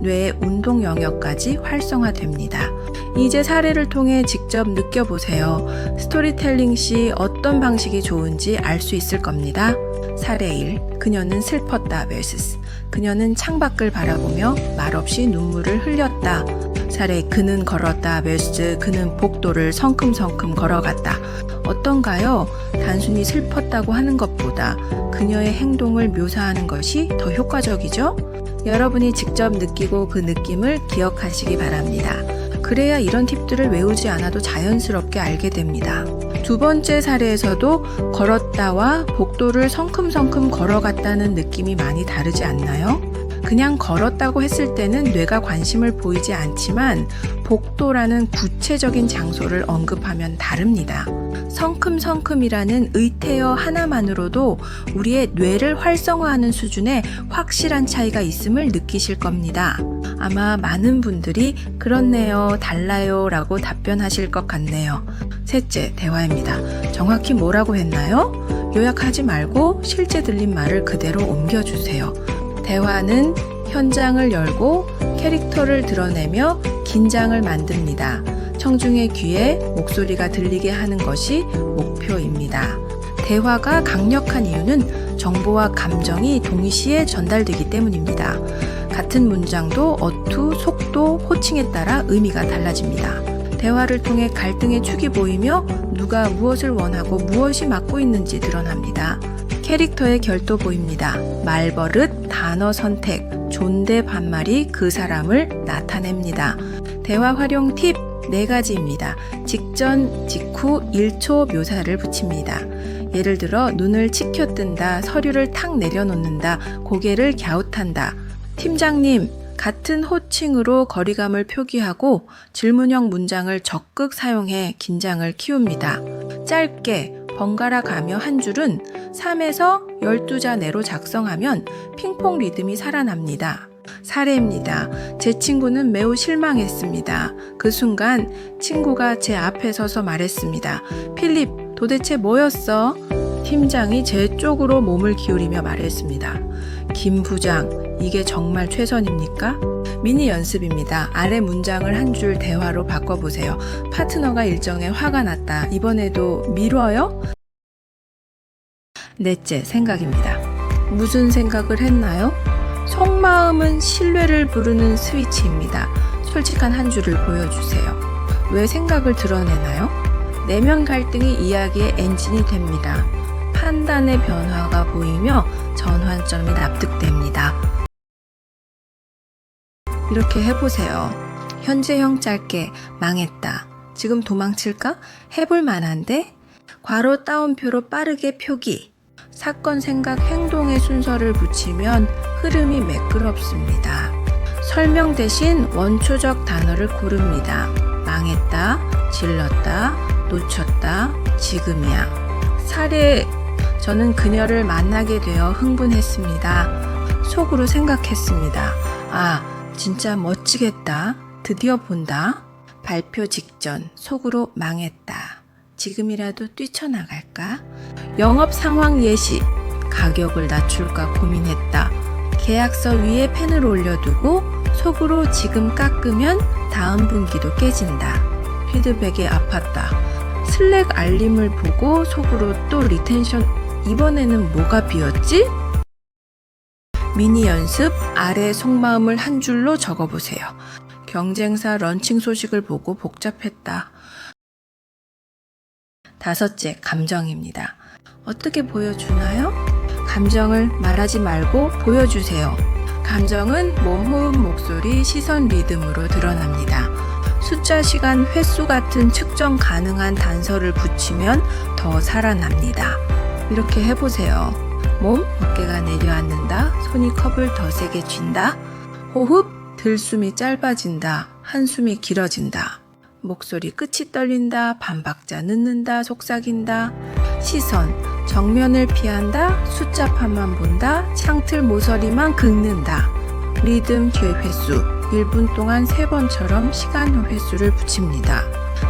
뇌의 운동 영역까지 활성화됩니다. 이제 사례를 통해 직접 느껴보세요. 스토리텔링 시 어떤 방식이 좋은지 알 수 있을 겁니다. 사례 1. 그녀는 슬펐다 vs 그녀는 창밖을 바라보며 말없이 눈물을 흘렸다. 사례 그는 걸었다 vs 그는 복도를 성큼성큼 걸어갔다. 어떤가요? 단순히 슬펐다고 하는 것보다 그녀의 행동을 묘사하는 것이 더 효과적이죠? 여러분이 직접 느끼고 그 느낌을 기억하시기 바랍니다. 그래야 이런 팁들을 외우지 않아도 자연스럽게 알게 됩니다. 두 번째 사례에서도 걸었다와 복도를 성큼성큼 걸어갔다는 느낌이 많이 다르지 않나요? 그냥 걸었다고 했을 때는 뇌가 관심을 보이지 않지만 복도라는 구체적인 장소를 언급하면 다릅니다. 성큼성큼이라는 의태어 하나만으로도 우리의 뇌를 활성화하는 수준의 확실한 차이가 있음을 느끼실 겁니다. 아마 많은 분들이 그렇네요, 달라요 라고 답변하실 것 같네요. 셋째, 대화입니다. 정확히 뭐라고 했나요? 요약하지 말고 실제 들린 말을 그대로 옮겨주세요. 대화는 현장을 열고 캐릭터를 드러내며 긴장을 만듭니다. 청중의 귀에 목소리가 들리게 하는 것이 목표입니다. 대화가 강력한 이유는 정보와 감정이 동시에 전달되기 때문입니다. 같은 문장도 어투, 속도, 호칭에 따라 의미가 달라집니다. 대화를 통해 갈등의 축이 보이며 누가 무엇을 원하고 무엇이 막고 있는지 드러납니다. 캐릭터의 결도 보입니다. 말버릇, 단어 선택, 존대 반말이 그 사람을 나타냅니다. 대화 활용 팁 4가지입니다. 직전, 직후, 1초 묘사를 붙입니다. 예를 들어 눈을 치켜뜬다, 서류를 탁 내려놓는다, 고개를 갸웃한다. 팀장님, 같은 호칭으로 거리감을 표기하고 질문형 문장을 적극 사용해 긴장을 키웁니다. 짧게 번갈아 가며 한 줄은 3에서 12자 내로 작성하면 핑퐁 리듬이 살아납니다. 사례입니다. 제 친구는 매우 실망했습니다. 그 순간 친구가 제 앞에 서서 말했습니다. 필립, 도대체 뭐였어? 팀장이 제 쪽으로 몸을 기울이며 말했습니다. 김 부장, 이게 정말 최선입니까? 미니 연습입니다. 아래 문장을 한 줄 대화로 바꿔보세요. 파트너가 일정에 화가 났다. 이번에도 미뤄요? 넷째, 생각입니다. 무슨 생각을 했나요? 속마음은 신뢰를 부르는 스위치입니다. 솔직한 한 줄을 보여주세요. 왜 생각을 드러내나요? 내면 갈등이 이야기의 엔진이 됩니다. 판단의 변화가 보이며 전환점이 납득됩니다. 이렇게 해보세요. 현재형 짧게 망했다. 지금 도망칠까? 해볼 만한데? 괄호 따옴표로 빠르게 표기. 사건, 생각, 행동의 순서를 붙이면 흐름이 매끄럽습니다. 설명 대신 원초적 단어를 고릅니다. 망했다, 질렀다, 놓쳤다, 지금이야. 사례, 저는 그녀를 만나게 되어 흥분했습니다. 속으로 생각했습니다. 아, 진짜 멋지겠다. 드디어 본다. 발표 직전, 속으로 망했다. 지금이라도 뛰쳐나갈까? 영업 상황 예시, 가격을 낮출까 고민했다. 계약서 위에 펜을 올려두고 속으로 지금 깎으면 다음 분기도 깨진다. 피드백이 아팠다. 슬랙 알림을 보고 속으로 또 리텐션, 이번에는 뭐가 비었지? 미니 연습, 아래 속마음을 한 줄로 적어보세요. 경쟁사 런칭 소식을 보고 복잡했다. 다섯째, 감정입니다. 어떻게 보여주나요? 감정을 말하지 말고 보여주세요. 감정은 몸, 호흡, 목소리, 시선, 리듬으로 드러납니다. 숫자, 시간, 횟수 같은 측정 가능한 단서를 붙이면 더 살아납니다. 이렇게 해보세요. 몸, 어깨가 내려앉는다. 손이 컵을 더 세게 쥔다. 호흡, 들숨이 짧아진다. 한숨이 길어진다. 목소리, 끝이 떨린다. 반박자 늦는다. 속삭인다. 시선, 정면을 피한다. 숫자판만 본다. 창틀 모서리만 긁는다. 리듬, 뒤에 횟수, 1분 동안 3번처럼 시간 횟수를 붙입니다.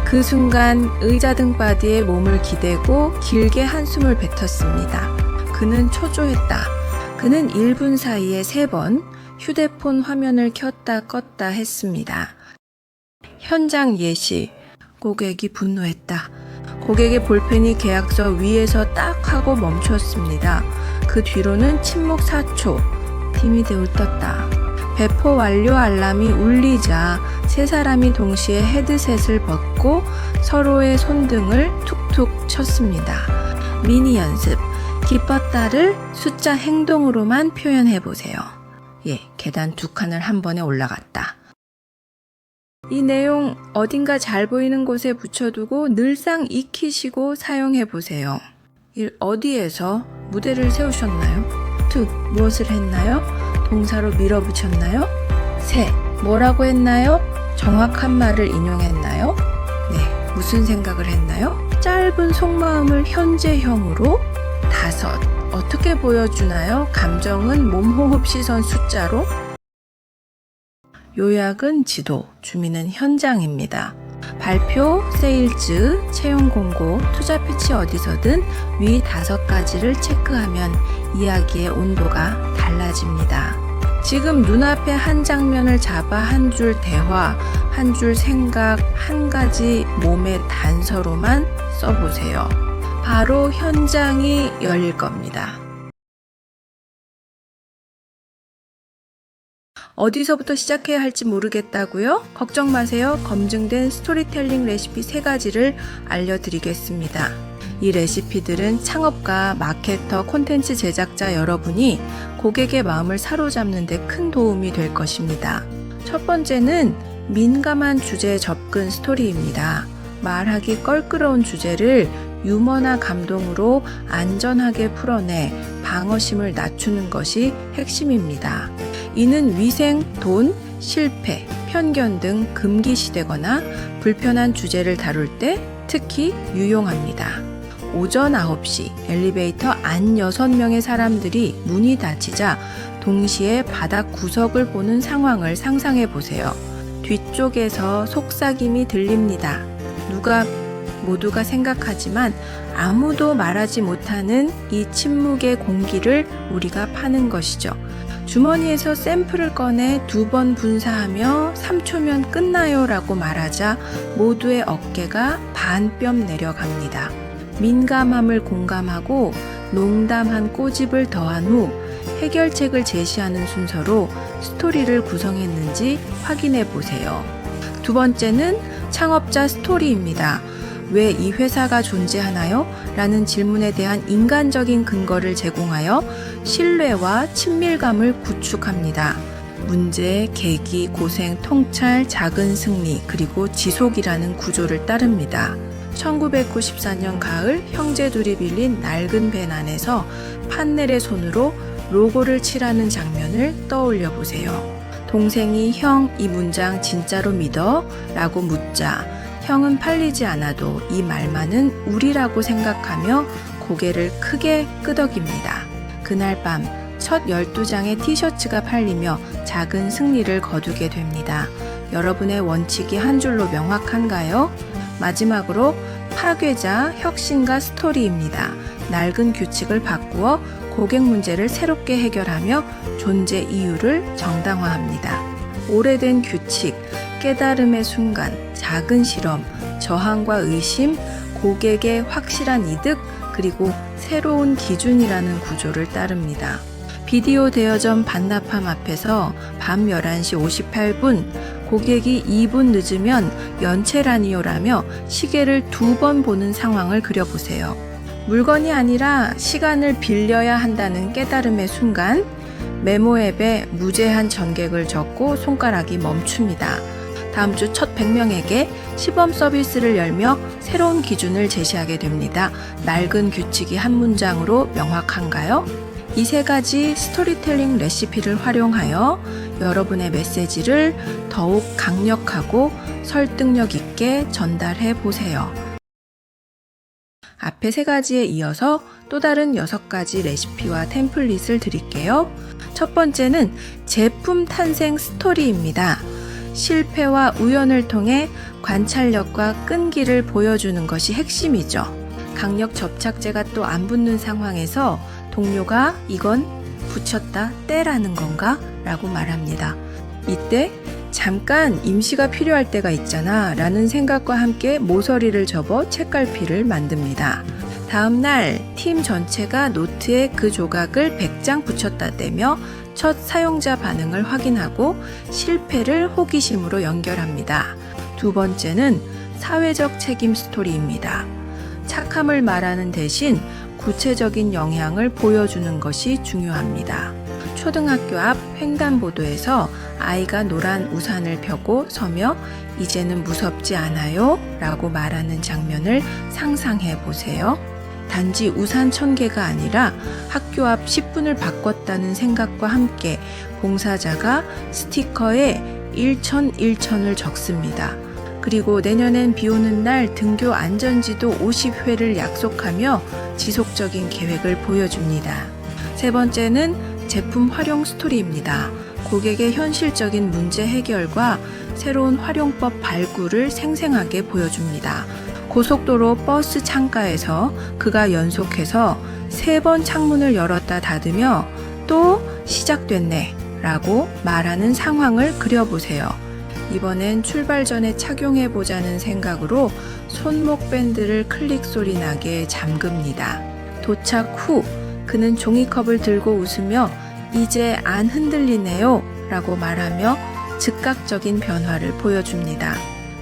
그 순간 의자 등바디에 몸을 기대고 길게 한숨을 뱉었습니다. 그는 초조했다. 그는 1분 사이에 3번 휴대폰 화면을 켰다 껐다 했습니다. 현장 예시. 고객이 분노했다. 고객의 볼펜이 계약서 위에서 딱 하고 멈추었습니다. 그 뒤로는 침묵 4초. 팀이 대울 떴다. 배포 완료 알람이 울리자 세 사람이 동시에 헤드셋을 벗고 서로의 손등을 툭툭 쳤습니다. 미니 연습. 기뻤다를 숫자 행동으로만 표현해 보세요. 계단 2칸을 한 번에 올라갔다. 이 내용 어딘가 잘 보이는 곳에 붙여두고 늘상 익히시고 사용해 보세요. 1. 어디에서 무대를 세우셨나요? 2. 무엇을 했나요? 동사로 밀어붙였나요? 3. 뭐라고 했나요? 정확한 말을 인용했나요? 네. 무슨 생각을 했나요? 짧은 속마음을 현재형으로. 5. 어떻게 보여주나요? 감정은 몸호흡 시선 숫자로. 요약은 지도, 주민은 현장입니다. 발표, 세일즈, 채용 공고, 투자 피치 어디서든 위 5가지를 체크하면 이야기의 온도가 달라집니다. 지금 눈앞에 한 장면을 잡아 한 줄 대화, 한 줄 생각, 한 가지 몸의 단서로만 써보세요. 바로 현장이 열릴 겁니다. 어디서부터 시작해야 할지 모르겠다고요? 걱정 마세요. 검증된 스토리텔링 레시피 3가지를 알려드리겠습니다. 이 레시피들은 창업가, 마케터, 콘텐츠 제작자 여러분이 고객의 마음을 사로잡는 데 큰 도움이 될 것입니다. 첫 번째는 민감한 주제 접근 스토리입니다. 말하기 껄끄러운 주제를 유머나 감동으로 안전하게 풀어내 방어심을 낮추는 것이 핵심입니다. 이는 위생, 돈, 실패, 편견 등 금기시되거나 불편한 주제를 다룰 때 특히 유용합니다. 오전 9시 엘리베이터 안 6명의 사람들이 문이 닫히자 동시에 바닥 구석을 보는 상황을 상상해 보세요. 뒤쪽에서 속삭임이 들립니다. 모두가 생각하지만 아무도 말하지 못하는 이 침묵의 공기를 우리가 파는 것이죠. 주머니에서 샘플을 꺼내 2번 분사하며 3초면 끝나요 라고 말하자 모두의 어깨가 반뼘 내려갑니다. 민감함을 공감하고 농담한 꼬집을 더한 후 해결책을 제시하는 순서로 스토리를 구성했는지 확인해 보세요. 2번째는 창업자 스토리입니다. 왜 이 회사가 존재하나요? 라는 질문에 대한 인간적인 근거를 제공하여 신뢰와 친밀감을 구축합니다. 문제, 계기, 고생, 통찰, 작은 승리, 그리고 지속이라는 구조를 따릅니다. 1994년 가을 형제 둘이 빌린 낡은 밴 안에서 판넬의 손으로 로고를 칠하는 장면을 떠올려 보세요. 동생이 형, 이 문장 진짜로 믿어? 라고 묻자 형은 팔리지 않아도 이 말만은 우리라고 생각하며 고개를 크게 끄덕입니다. 그날 밤 첫 12장의 티셔츠가 팔리며 작은 승리를 거두게 됩니다. 여러분의 원칙이 한 줄로 명확한가요? 마지막으로 파괴자, 혁신가 스토리입니다. 낡은 규칙을 바꾸어 고객 문제를 새롭게 해결하며 존재 이유를 정당화합니다. 오래된 규칙, 깨달음의 순간, 작은 실험, 저항과 의심, 고객의 확실한 이득, 그리고 새로운 기준이라는 구조를 따릅니다. 비디오 대여점 반납함 앞에서 밤 11시 58분, 고객이 2분 늦으면 연체라니요라며 시계를 2번 보는 상황을 그려보세요. 물건이 아니라 시간을 빌려야 한다는 깨달음의 순간, 메모 앱에 무제한 전객을 적고 손가락이 멈춥니다. 다음 주 첫 100명에게 시범 서비스를 열며 새로운 기준을 제시하게 됩니다. 낡은 규칙이 한 문장으로 명확한가요? 이 3가지 스토리텔링 레시피를 활용하여 여러분의 메시지를 더욱 강력하고 설득력 있게 전달해 보세요. 앞에 3가지에 이어서 또 다른 6가지 레시피와 템플릿을 드릴게요. 첫 번째는 제품 탄생 스토리입니다. 실패와 우연을 통해 관찰력과 끈기를 보여주는 것이 핵심이죠. 강력 접착제가 또 안 붙는 상황에서 동료가 이건 붙였다 떼라는 건가? 라고 말합니다. 이때 잠깐 임시가 필요할 때가 있잖아 라는 생각과 함께 모서리를 접어 책갈피를 만듭니다. 다음날 팀 전체가 노트에 그 조각을 100장 붙였다대며 첫 사용자 반응을 확인하고 실패를 호기심으로 연결합니다. 두 번째는 사회적 책임 스토리입니다. 착함을 말하는 대신 구체적인 영향을 보여주는 것이 중요합니다. 초등학교 앞 횡단보도에서 아이가 노란 우산을 펴고 서며 이제는 무섭지 않아요? 라고 말하는 장면을 상상해 보세요. 단지 우산 1000개가 아니라 학교 앞 10분을 바꿨다는 생각과 함께 봉사자가 스티커에 1000을 적습니다. 그리고 내년엔 비 오는 날 등교 안전지도 50회를 약속하며 지속적인 계획을 보여줍니다. 세 번째는 제품 활용 스토리입니다. 고객의 현실적인 문제 해결과 새로운 활용법 발굴을 생생하게 보여줍니다. 고속도로 버스 창가에서 그가 연속해서 3번 창문을 열었다 닫으며 또 시작됐네 라고 말하는 상황을 그려보세요. 이번엔 출발 전에 착용해보자는 생각으로 손목 밴드를 클릭 소리 나게 잠급니다. 도착 후 그는 종이컵을 들고 웃으며 이제 안 흔들리네요 라고 말하며 즉각적인 변화를 보여줍니다.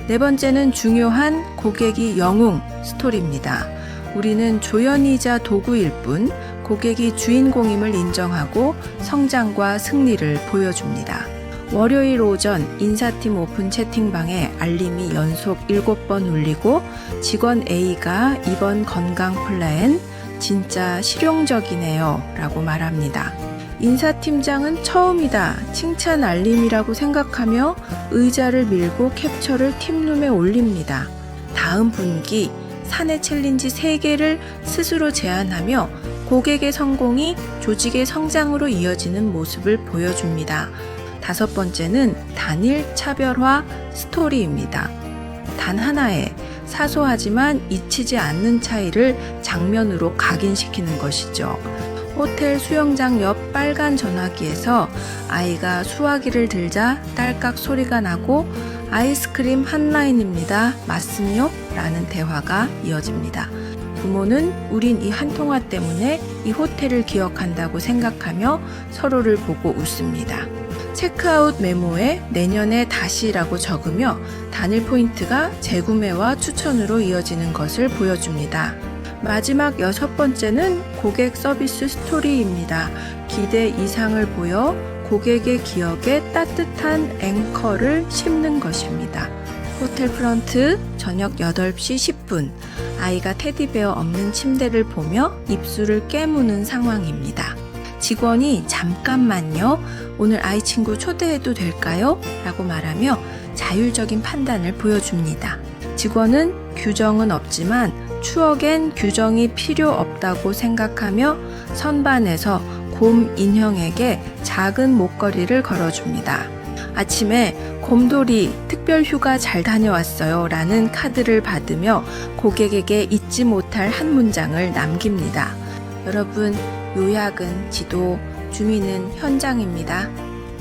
네 번째는 중요한 고객이 영웅 스토리입니다. 우리는 조연이자 도구일 뿐 고객이 주인공임을 인정하고 성장과 승리를 보여줍니다. 월요일 오전 인사팀 오픈 채팅방에 알림이 연속 7번 울리고 직원 A가 이번 건강 플랜 진짜 실용적이네요 라고 말합니다. 인사팀장은 처음이다 칭찬 알림이라고 생각하며 의자를 밀고 캡처를 팀룸에 올립니다. 다음 분기 사내 챌린지 3개를 스스로 제안하며 고객의 성공이 조직의 성장으로 이어지는 모습을 보여줍니다. 다섯 번째는 단일 차별화 스토리입니다. 단 하나의 사소하지만 잊히지 않는 차이를 장면으로 각인시키는 것이죠. 호텔 수영장 옆 빨간 전화기에서 아이가 수화기를 들자 딸깍 소리가 나고 아이스크림 한 라인입니다. 맞음요? 라는 대화가 이어집니다. 부모는 우린 이 한 통화 때문에 이 호텔을 기억한다고 생각하며 서로를 보고 웃습니다. 체크아웃 메모에 내년에 다시라고 적으며 단일 포인트가 재구매와 추천으로 이어지는 것을 보여줍니다. 마지막 6번째는 고객 서비스 스토리입니다. 기대 이상을 보여 고객의 기억에 따뜻한 앵커를 심는 것입니다. 호텔 프런트 저녁 8시 10분 아이가 테디베어 없는 침대를 보며 입술을 깨무는 상황입니다. 직원이 잠깐만요. 오늘 아이 친구 초대해도 될까요? 라고 말하며 자율적인 판단을 보여줍니다. 직원은 규정은 없지만 추억엔 규정이 필요 없다고 생각하며 선반에서 곰 인형에게 작은 목걸이를 걸어줍니다. 아침에 곰돌이 특별 휴가 잘 다녀왔어요 라는 카드를 받으며 고객에게 잊지 못할 한 문장을 남깁니다. 여러분, 요약은 지도, 주민은 현장입니다.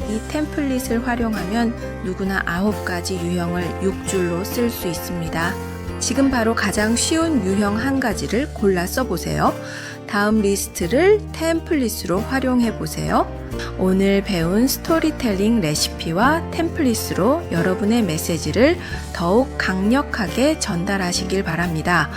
이 템플릿을 활용하면 누구나 9가지 유형을 6줄로 쓸 수 있습니다. 지금 바로 가장 쉬운 유형 한 가지를 골라 써보세요. 다음 리스트를 템플릿으로 활용해 보세요. 오늘 배운 스토리텔링 레시피와 템플릿으로 여러분의 메시지를 더욱 강력하게 전달하시길 바랍니다.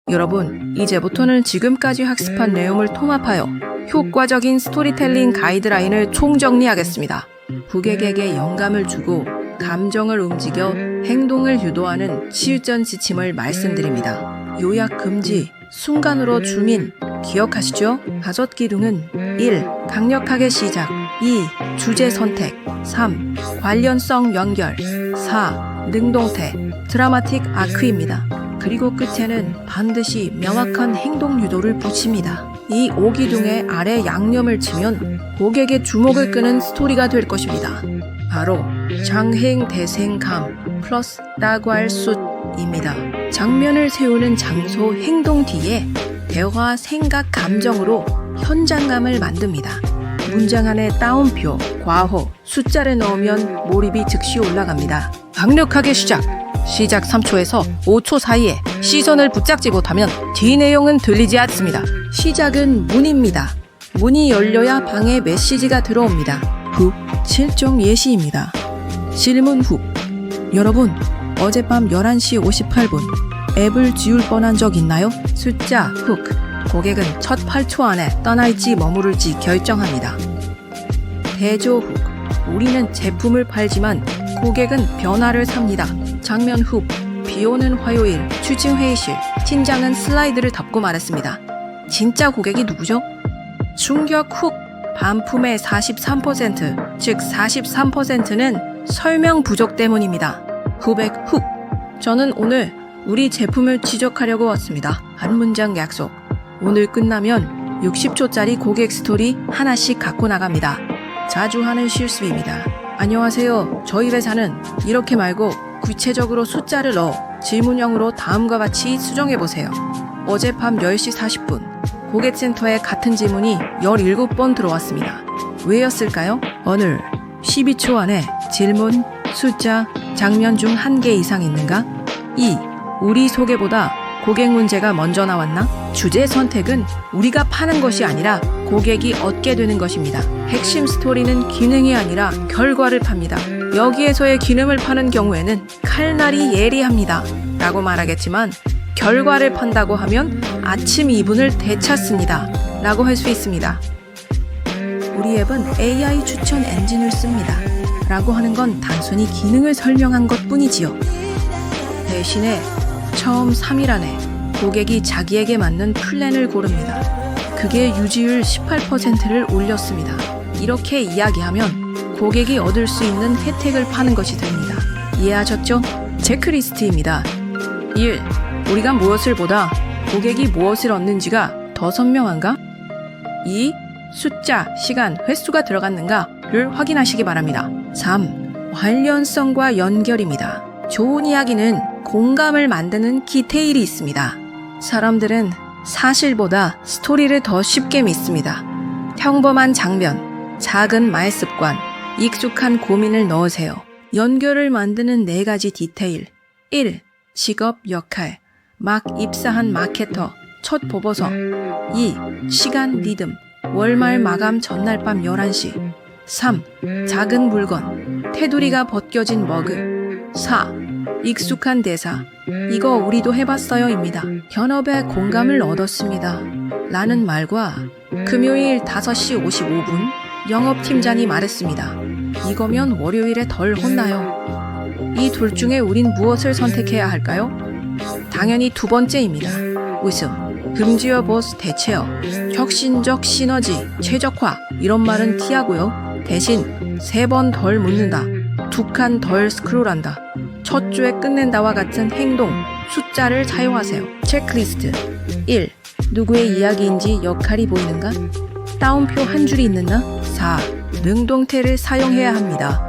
여러분, 이제부터는 지금까지 학습한 내용을 통합하여 효과적인 스토리텔링 가이드라인을 총정리하겠습니다. 고객에게 영감을 주고 감정을 움직여 행동을 유도하는 치유전 지침을 말씀드립니다. 요약 금지, 순간으로 주민, 기억하시죠? 5기둥은 1. 강력하게 시작 2. 주제 선택 3. 관련성 연결 4. 능동태, 드라마틱 아크입니다. 그리고 끝에는 반드시 명확한 행동 유도를 붙입니다. 이 5기둥의 아래 양념을 치면 고객의 주목을 끄는 스토리가 될 것입니다. 바로 장행 대생감 플러스 따괄 숫입니다. 장면을 세우는 장소 행동 뒤에 대화, 생각, 감정으로 현장감을 만듭니다. 문장 안에 따옴표, 괄호, 숫자를 넣으면 몰입이 즉시 올라갑니다. 강력하게 시작 3초에서 5초 사이에 시선을 붙잡지 못하면 뒤 내용은 들리지 않습니다. 시작은 문입니다. 문이 열려야 방에 메시지가 들어옵니다. 후, 실종 예시입니다. 질문 후. 여러분, 어젯밤 11시 58분 앱을 지울 뻔한 적 있나요? 숫자 훅. 고객은 첫 8초 안에 떠날지 머무를지 결정합니다. 대조 훅. 우리는 제품을 팔지만 고객은 변화를 삽니다. 장면 훅. 비오는 화요일 추진 회의실. 팀장은 슬라이드를 덮고 말했습니다. 진짜 고객이 누구죠? 충격 훅. 반품의 43%, 즉 43%는 설명 부족 때문입니다. 후백 훅. 저는 오늘 우리 제품을 지적하려고 왔습니다. 한 문장 약속. 오늘 끝나면 60초짜리 고객 스토리 하나씩 갖고 나갑니다. 자주 하는 실수입니다. 안녕하세요. 저희 회사는 이렇게 말고 구체적으로 숫자를 넣어 질문형으로 다음과 같이 수정해보세요. 어젯밤 10시 40분 고객센터에 같은 질문이 17번 들어왔습니다. 왜였을까요? 오늘 12초 안에 질문, 숫자, 장면 중 한 개 이상 있는가? 2. 우리 소개보다 고객 문제가 먼저 나왔나? 주제 선택은 우리가 파는 것이 아니라 고객이 얻게 되는 것입니다. 핵심 스토리는 기능이 아니라 결과를 팝니다. 여기에서의 기능을 파는 경우에는 칼날이 예리합니다. 라고 말하겠지만 결과를 판다고 하면 아침 이분을 되찾습니다. 라고 할 수 있습니다. 우리 앱은 AI 추천 엔진을 씁니다. 라고 하는 건 단순히 기능을 설명한 것 뿐이지요. 대신에 처음 3일 안에 고객이 자기에게 맞는 플랜을 고릅니다. 그게 유지율 18%를 올렸습니다. 이렇게 이야기하면 고객이 얻을 수 있는 혜택을 파는 것이 됩니다. 이해하셨죠? 체크리스트입니다. 1. 우리가 무엇을 보다 고객이 무엇을 얻는지가 더 선명한가? 2. 숫자, 시간, 횟수가 들어갔는가를 확인하시기 바랍니다. 3. 관련성과 연결입니다. 좋은 이야기는 공감을 만드는 디테일이 있습니다. 사람들은 사실보다 스토리를 더 쉽게 믿습니다. 평범한 장면, 작은 말습관, 익숙한 고민을 넣으세요. 연결을 만드는 4가지 디테일. 1. 직업 역할, 막 입사한 마케터, 첫 보고서. 2. 시간 리듬, 월말 마감 전날 밤 11시. 3. 작은 물건, 테두리가 벗겨진 머그. 4. 익숙한 대사, 이거 우리도 해봤어요입니다. 현업에 공감을 얻었습니다. 라는 말과 금요일 5시 55분 영업팀장이 말했습니다. 이거면 월요일에 덜 혼나요. 이 둘 중에 우린 무엇을 선택해야 할까요? 당연히 두 번째입니다. 웃음, 금지어 보스 대체어, 혁신적 시너지, 최적화 이런 말은 티하고요. 대신 3번 덜 묻는다, 2칸 덜 스크롤한다, 첫 주에 끝낸다와 같은 행동, 숫자를 사용하세요. 체크리스트 1. 누구의 이야기인지 역할이 보이는가? 따옴표 한 줄이 있는가? 4. 능동태를 사용해야 합니다.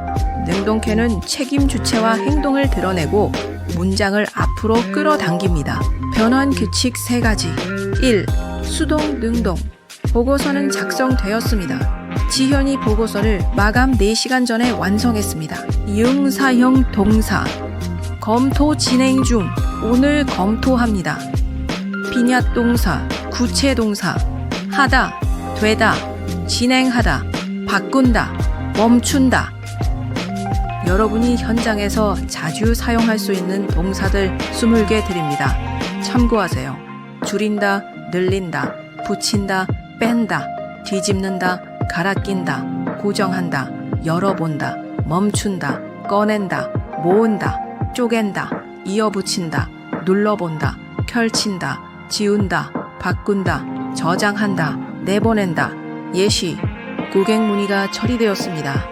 능동태는 책임 주체와 행동을 드러내고 문장을 앞으로 끌어당깁니다. 변환 규칙 3가지. 1. 수동, 능동. 보고서는 작성되었습니다. 지현이 보고서를 마감 4시간 전에 완성했습니다. 이응사형 동사. 검토 진행 중. 오늘 검토합니다. 빈약 동사, 구체 동사. 하다, 되다, 진행하다, 바꾼다, 멈춘다. 여러분이 현장에서 자주 사용할 수 있는 동사들 20개 드립니다. 참고하세요. 줄인다, 늘린다, 붙인다, 뺀다, 뒤집는다, 갈아낀다, 고정한다, 열어본다, 멈춘다, 꺼낸다, 모은다, 쪼갠다, 이어붙인다, 눌러본다, 펼친다, 지운다, 바꾼다, 저장한다, 내보낸다. 예시, 고객 문의가 처리되었습니다.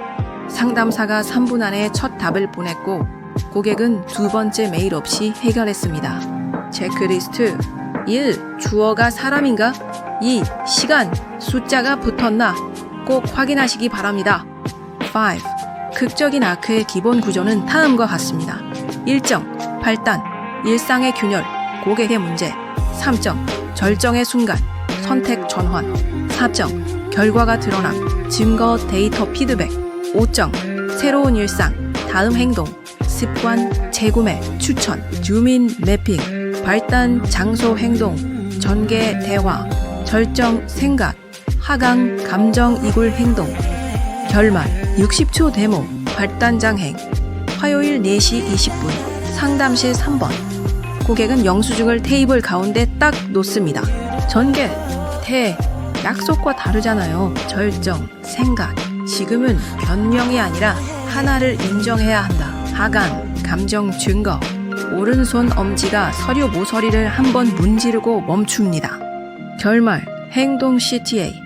상담사가 3분 안에 첫 답을 보냈고 고객은 2번째 메일 없이 해결했습니다. 체크리스트 1. 주어가 사람인가? 2. 시간, 숫자가 붙었나? 꼭 확인하시기 바랍니다. 5. 극적인 아크의 기본 구조는 다음과 같습니다. 1점, 발단, 일상의 균열, 고객의 문제. 3점, 절정의 순간, 선택 전환. 4점, 결과가 드러남, 증거, 데이터 피드백, 5점, 새로운 일상, 다음 행동, 습관, 재구매, 추천, 주민 매핑, 발단, 장소, 행동, 전개, 대화, 절정, 생각, 하강, 감정, 이굴, 행동, 결말, 60초 데모, 발단장행, 화요일 4시 20분, 상담실 3번. 고객은 영수증을 테이블 가운데 딱 놓습니다. 전개, 대, 약속과 다르잖아요. 절정, 생각, 지금은 변명이 아니라 하나를 인정해야 한다. 하강, 감정, 증거, 오른손 엄지가 서류 모서리를 한번 문지르고 멈춥니다. 결말, 행동 CTA,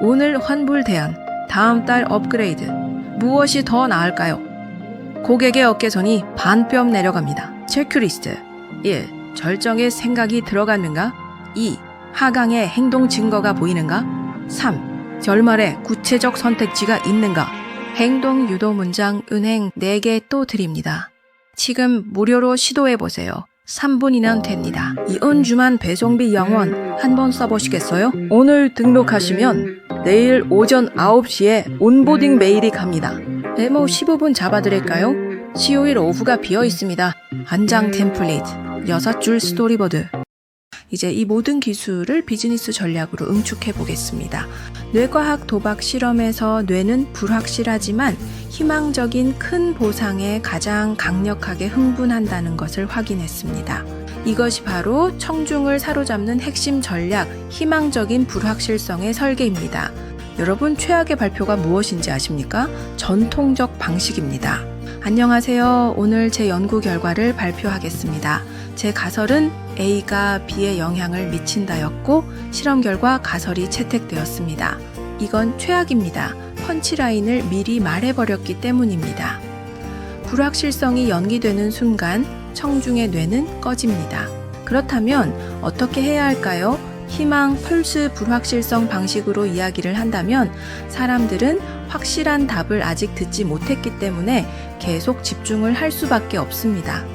오늘 환불 대안, 다음 달 업그레이드, 무엇이 더 나을까요? 고객의 어깨선이 반뼘 내려갑니다. 체크리스트 1. 절정의 생각이 들어갔는가? 2. 하강의 행동 증거가 보이는가? 3. 결말에 구체적 선택지가 있는가? 행동 유도 문장 은행 4개 또 드립니다. 지금 무료로 시도해보세요. 3분이면 됩니다. 이은주만 배송비 영원 한번 써보시겠어요? 오늘 등록하시면 내일 오전 9시에 온보딩 메일이 갑니다. 데모 15분 잡아드릴까요? 수요일 오후가 비어 있습니다. 한 장 템플릿, 6줄 스토리보드. 이제 이 모든 기술을 비즈니스 전략으로 응축해 보겠습니다. 뇌과학 도박 실험에서 뇌는 불확실하지만 희망적인 큰 보상에 가장 강력하게 흥분한다는 것을 확인했습니다. 이것이 바로 청중을 사로잡는 핵심 전략, 희망적인 불확실성의 설계입니다. 여러분, 최악의 발표가 무엇인지 아십니까? 전통적 방식입니다. 안녕하세요. 오늘 제 연구 결과를 발표하겠습니다. 제 가설은 A가 B에 영향을 미친다였고 실험 결과 가설이 채택되었습니다. 이건 최악입니다. 펀치라인을 미리 말해버렸기 때문입니다. 불확실성이 연기되는 순간 청중의 뇌는 꺼집니다. 그렇다면 어떻게 해야 할까요? 희망, 펄스, 불확실성 방식으로 이야기를 한다면 사람들은 확실한 답을 아직 듣지 못했기 때문에 계속 집중을 할 수밖에 없습니다.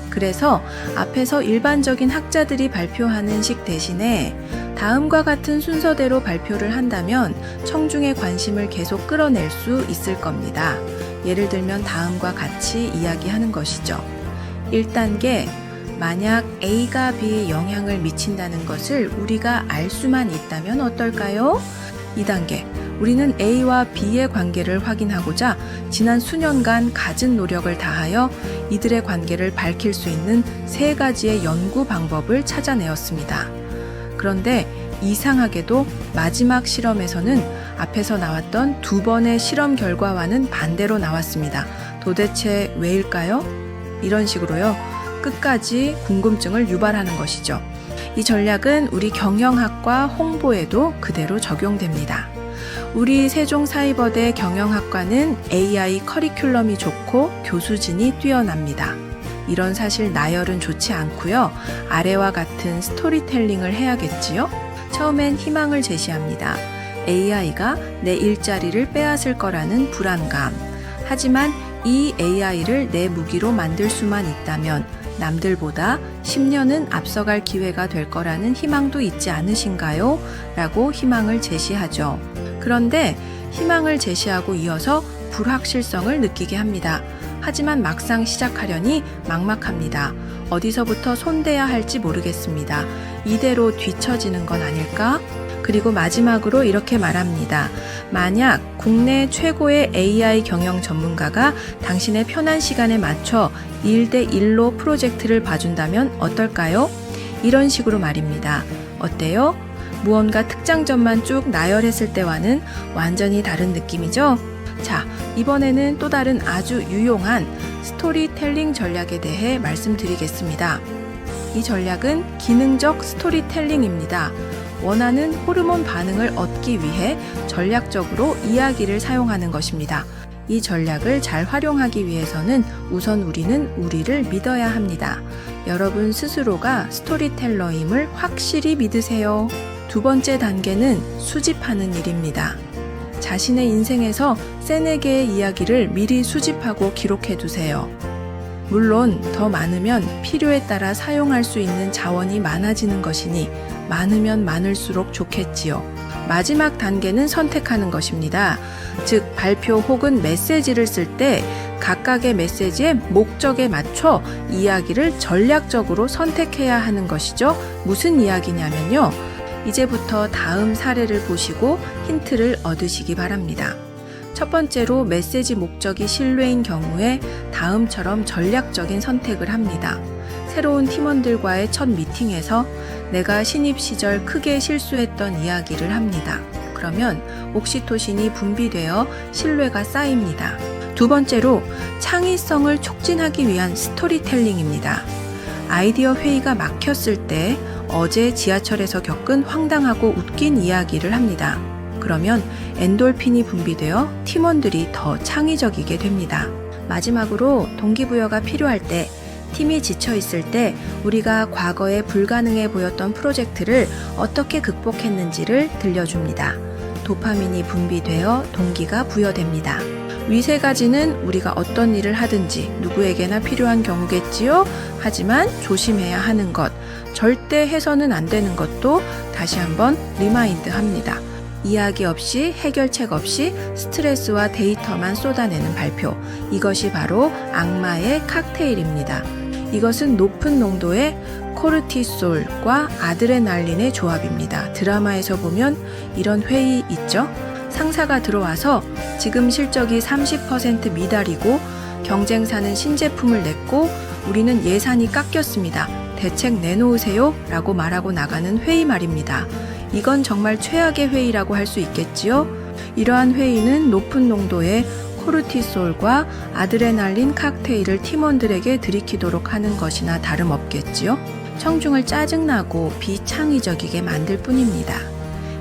그래서 앞에서 일반적인 학자들이 발표하는 식 대신에 다음과 같은 순서대로 발표를 한다면 청중의 관심을 계속 끌어낼 수 있을 겁니다. 예를 들면 다음과 같이 이야기하는 것이죠. 1단계, 만약 A가 B에 영향을 미친다는 것을 우리가 알 수만 있다면 어떨까요? 2단계, 우리는 A와 B의 관계를 확인하고자 지난 수년간 갖은 노력을 다하여 이들의 관계를 밝힐 수 있는 3가지의 연구 방법을 찾아내었습니다. 그런데 이상하게도 마지막 실험에서는 앞에서 나왔던 2번의 실험 결과와는 반대로 나왔습니다. 도대체 왜일까요? 이런 식으로요. 끝까지 궁금증을 유발하는 것이죠. 이 전략은 우리 경영학과 홍보에도 그대로 적용됩니다. 우리 세종사이버대 경영학과는 AI 커리큘럼이 좋고 교수진이 뛰어납니다. 이런 사실 나열은 좋지 않고요. 아래와 같은 스토리텔링을 해야겠지요? 처음엔 희망을 제시합니다. AI가 내 일자리를 빼앗을 거라는 불안감. 하지만 이 AI를 내 무기로 만들 수만 있다면 남들보다 10년은 앞서갈 기회가 될 거라는 희망도 있지 않으신가요? 라고 희망을 제시하죠. 그런데 희망을 제시하고 이어서 불확실성을 느끼게 합니다. 하지만 막상 시작하려니 막막합니다. 어디서부터 손대야 할지 모르겠습니다. 이대로 뒤처지는 건 아닐까? 그리고 마지막으로 이렇게 말합니다. 만약 국내 최고의 AI 경영 전문가가 당신의 편한 시간에 맞춰 1대1로 프로젝트를 봐준다면 어떨까요? 이런 식으로 말입니다. 어때요? 무언가 특장점만 쭉 나열했을 때와는 완전히 다른 느낌이죠? 자, 이번에는 또 다른 아주 유용한 스토리텔링 전략에 대해 말씀드리겠습니다. 이 전략은 기능적 스토리텔링입니다. 원하는 호르몬 반응을 얻기 위해 전략적으로 이야기를 사용하는 것입니다. 이 전략을 잘 활용하기 위해서는 우선 우리는 우리를 믿어야 합니다. 여러분 스스로가 스토리텔러임을 확실히 믿으세요. 2번째 단계는 수집하는 일입니다. 자신의 인생에서 3-4개의 이야기를 미리 수집하고 기록해 두세요. 물론 더 많으면 필요에 따라 사용할 수 있는 자원이 많아지는 것이니 많으면 많을수록 좋겠지요. 마지막 단계는 선택하는 것입니다. 즉, 발표 혹은 메시지를 쓸 때 각각의 메시지의 목적에 맞춰 이야기를 전략적으로 선택해야 하는 것이죠. 무슨 이야기냐면요. 이제부터 다음 사례를 보시고 힌트를 얻으시기 바랍니다. 첫 번째로 메시지 목적이 신뢰인 경우에 다음처럼 전략적인 선택을 합니다. 새로운 팀원들과의 첫 미팅에서 내가 신입 시절 크게 실수했던 이야기를 합니다. 그러면 옥시토신이 분비되어 신뢰가 쌓입니다. 두 번째로 창의성을 촉진하기 위한 스토리텔링입니다. 아이디어 회의가 막혔을 때 어제 지하철에서 겪은 황당하고 웃긴 이야기를 합니다. 그러면 엔돌핀이 분비되어 팀원들이 더 창의적이게 됩니다. 마지막으로 동기부여가 필요할 때, 팀이 지쳐 있을 때 우리가 과거에 불가능해 보였던 프로젝트를 어떻게 극복했는지를 들려줍니다. 도파민이 분비되어 동기가 부여됩니다. 위 세 가지는 우리가 어떤 일을 하든지 누구에게나 필요한 경우겠지요. 하지만 조심해야 하는 것, 절대 해서는 안 되는 것도 다시 한번 리마인드 합니다. 이야기 없이, 해결책 없이 스트레스와 데이터만 쏟아내는 발표. 이것이 바로 악마의 칵테일입니다. 이것은 높은 농도의 코르티솔과 아드레날린의 조합입니다. 드라마에서 보면 이런 회의 있죠? 상사가 들어와서 지금 실적이 30% 미달이고 경쟁사는 신제품을 냈고 우리는 예산이 깎였습니다. 대책 내놓으세요 라고 말하고 나가는 회의 말입니다. 이건 정말 최악의 회의라고 할 수 있겠지요? 이러한 회의는 높은 농도의 코르티솔과 아드레날린 칵테일을 팀원들에게 들이키도록 하는 것이나 다름없겠지요? 청중을 짜증나고 비창의적이게 만들 뿐입니다.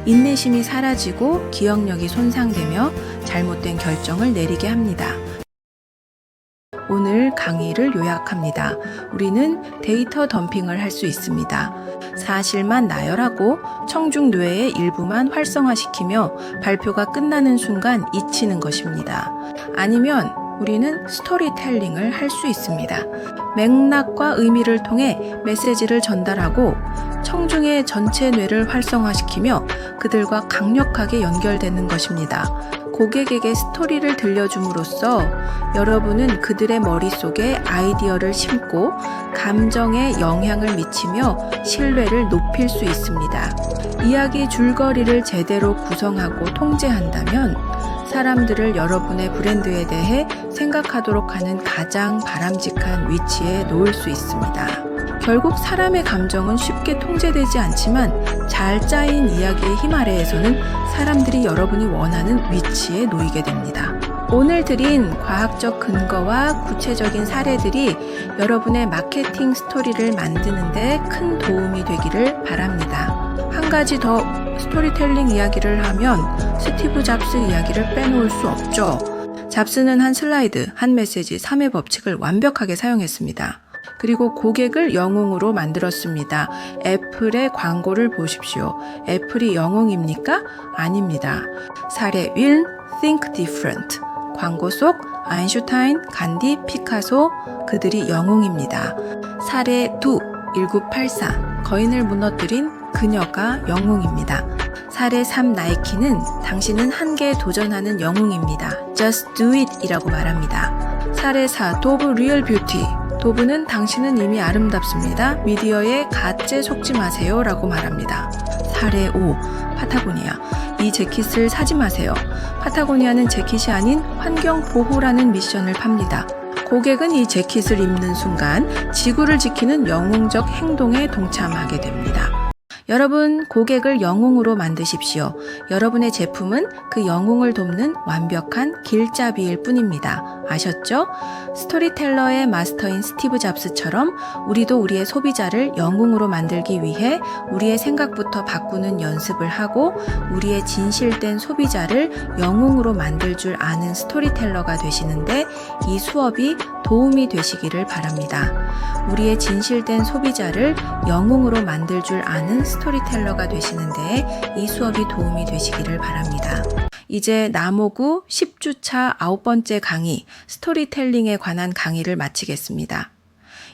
인내심이 사라지고 기억력이 손상되며 잘못된 결정을 내리게 합니다. 오늘 강의를 요약합니다. 우리는 데이터 덤핑을 할 수 있습니다. 사실만 나열하고 청중 뇌의 일부만 활성화시키며 발표가 끝나는 순간 잊히는 것입니다. 아니면 우리는 스토리텔링을 할 수 있습니다. 맥락과 의미를 통해 메시지를 전달하고 청중의 전체 뇌를 활성화시키며 그들과 강력하게 연결되는 것입니다. 고객에게 스토리를 들려줌으로써 여러분은 그들의 머릿속에 아이디어를 심고 감정에 영향을 미치며 신뢰를 높일 수 있습니다. 이야기 줄거리를 제대로 구성하고 통제한다면 사람들을 여러분의 브랜드에 대해 생각하도록 하는 가장 바람직한 위치에 놓을 수 있습니다. 결국 사람의 감정은 쉽게 통제되지 않지만 잘 짜인 이야기의 힘 아래에서는 사람들이 여러분이 원하는 위치에 놓이게 됩니다. 오늘 드린 과학적 근거와 구체적인 사례들이 여러분의 마케팅 스토리를 만드는 데 큰 도움이 되기를 바랍니다. 한 가지 더 스토리텔링 이야기를 하면 스티브 잡스 이야기를 빼놓을 수 없죠. 잡스는 한 슬라이드, 한 메시지, 3의 법칙을 완벽하게 사용했습니다. 그리고 고객을 영웅으로 만들었습니다. 애플의 광고를 보십시오. 애플이 영웅입니까? 아닙니다. 사례 1. Think Different. 광고 속 아인슈타인, 간디, 피카소, 그들이 영웅입니다. 사례 2. 1984. 거인을 무너뜨린 그녀가 영웅입니다. 사례 3. 나이키는 당신은 한계에 도전하는 영웅입니다. Just do it 이라고 말합니다. 사례 4. 도브 리얼 뷰티. 도브는 당신은 이미 아름답습니다. 미디어에 가짜 속지 마세요 라고 말합니다. 사례 5. 파타고니아. 이 재킷을 사지 마세요. 파타고니아는 재킷이 아닌 환경보호라는 미션을 팝니다. 고객은 이 재킷을 입는 순간 지구를 지키는 영웅적 행동에 동참하게 됩니다. 여러분, 고객을 영웅으로 만드십시오. 여러분의 제품은 그 영웅을 돕는 완벽한 길잡이일 뿐입니다. 아셨죠? 스토리텔러의 마스터인 스티브 잡스처럼 우리도 우리의 소비자를 영웅으로 만들기 위해 우리의 생각부터 바꾸는 연습을 하고 우리의 진실된 소비자를 영웅으로 만들 줄 아는 스토리텔러가 되시는데 이 수업이 도움이 되시기를 바랍니다. 우리의 진실된 소비자를 영웅으로 만들 줄 아는 스토리텔러가 되시는데 이 수업이 도움이 되시기를 바랍니다. 이제 나모구 10주차 9번째 강의 스토리텔링에 관한 강의를 마치겠습니다.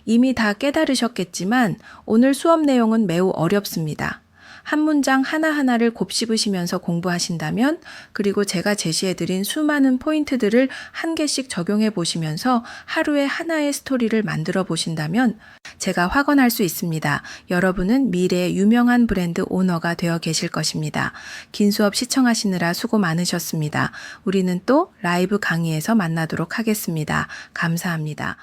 이미 다 깨달으셨겠지만 오늘 수업 내용은 매우 어렵습니다. 한 문장 하나하나를 곱씹으시면서 공부하신다면, 그리고 제가 제시해드린 수많은 포인트들을 한 개씩 적용해 보시면서 하루에 하나의 스토리를 만들어 보신다면 제가 확언할 수 있습니다. 여러분은 미래의 유명한 브랜드 오너가 되어 계실 것입니다. 긴 수업 시청하시느라 수고 많으셨습니다. 우리는 또 라이브 강의에서 만나도록 하겠습니다. 감사합니다.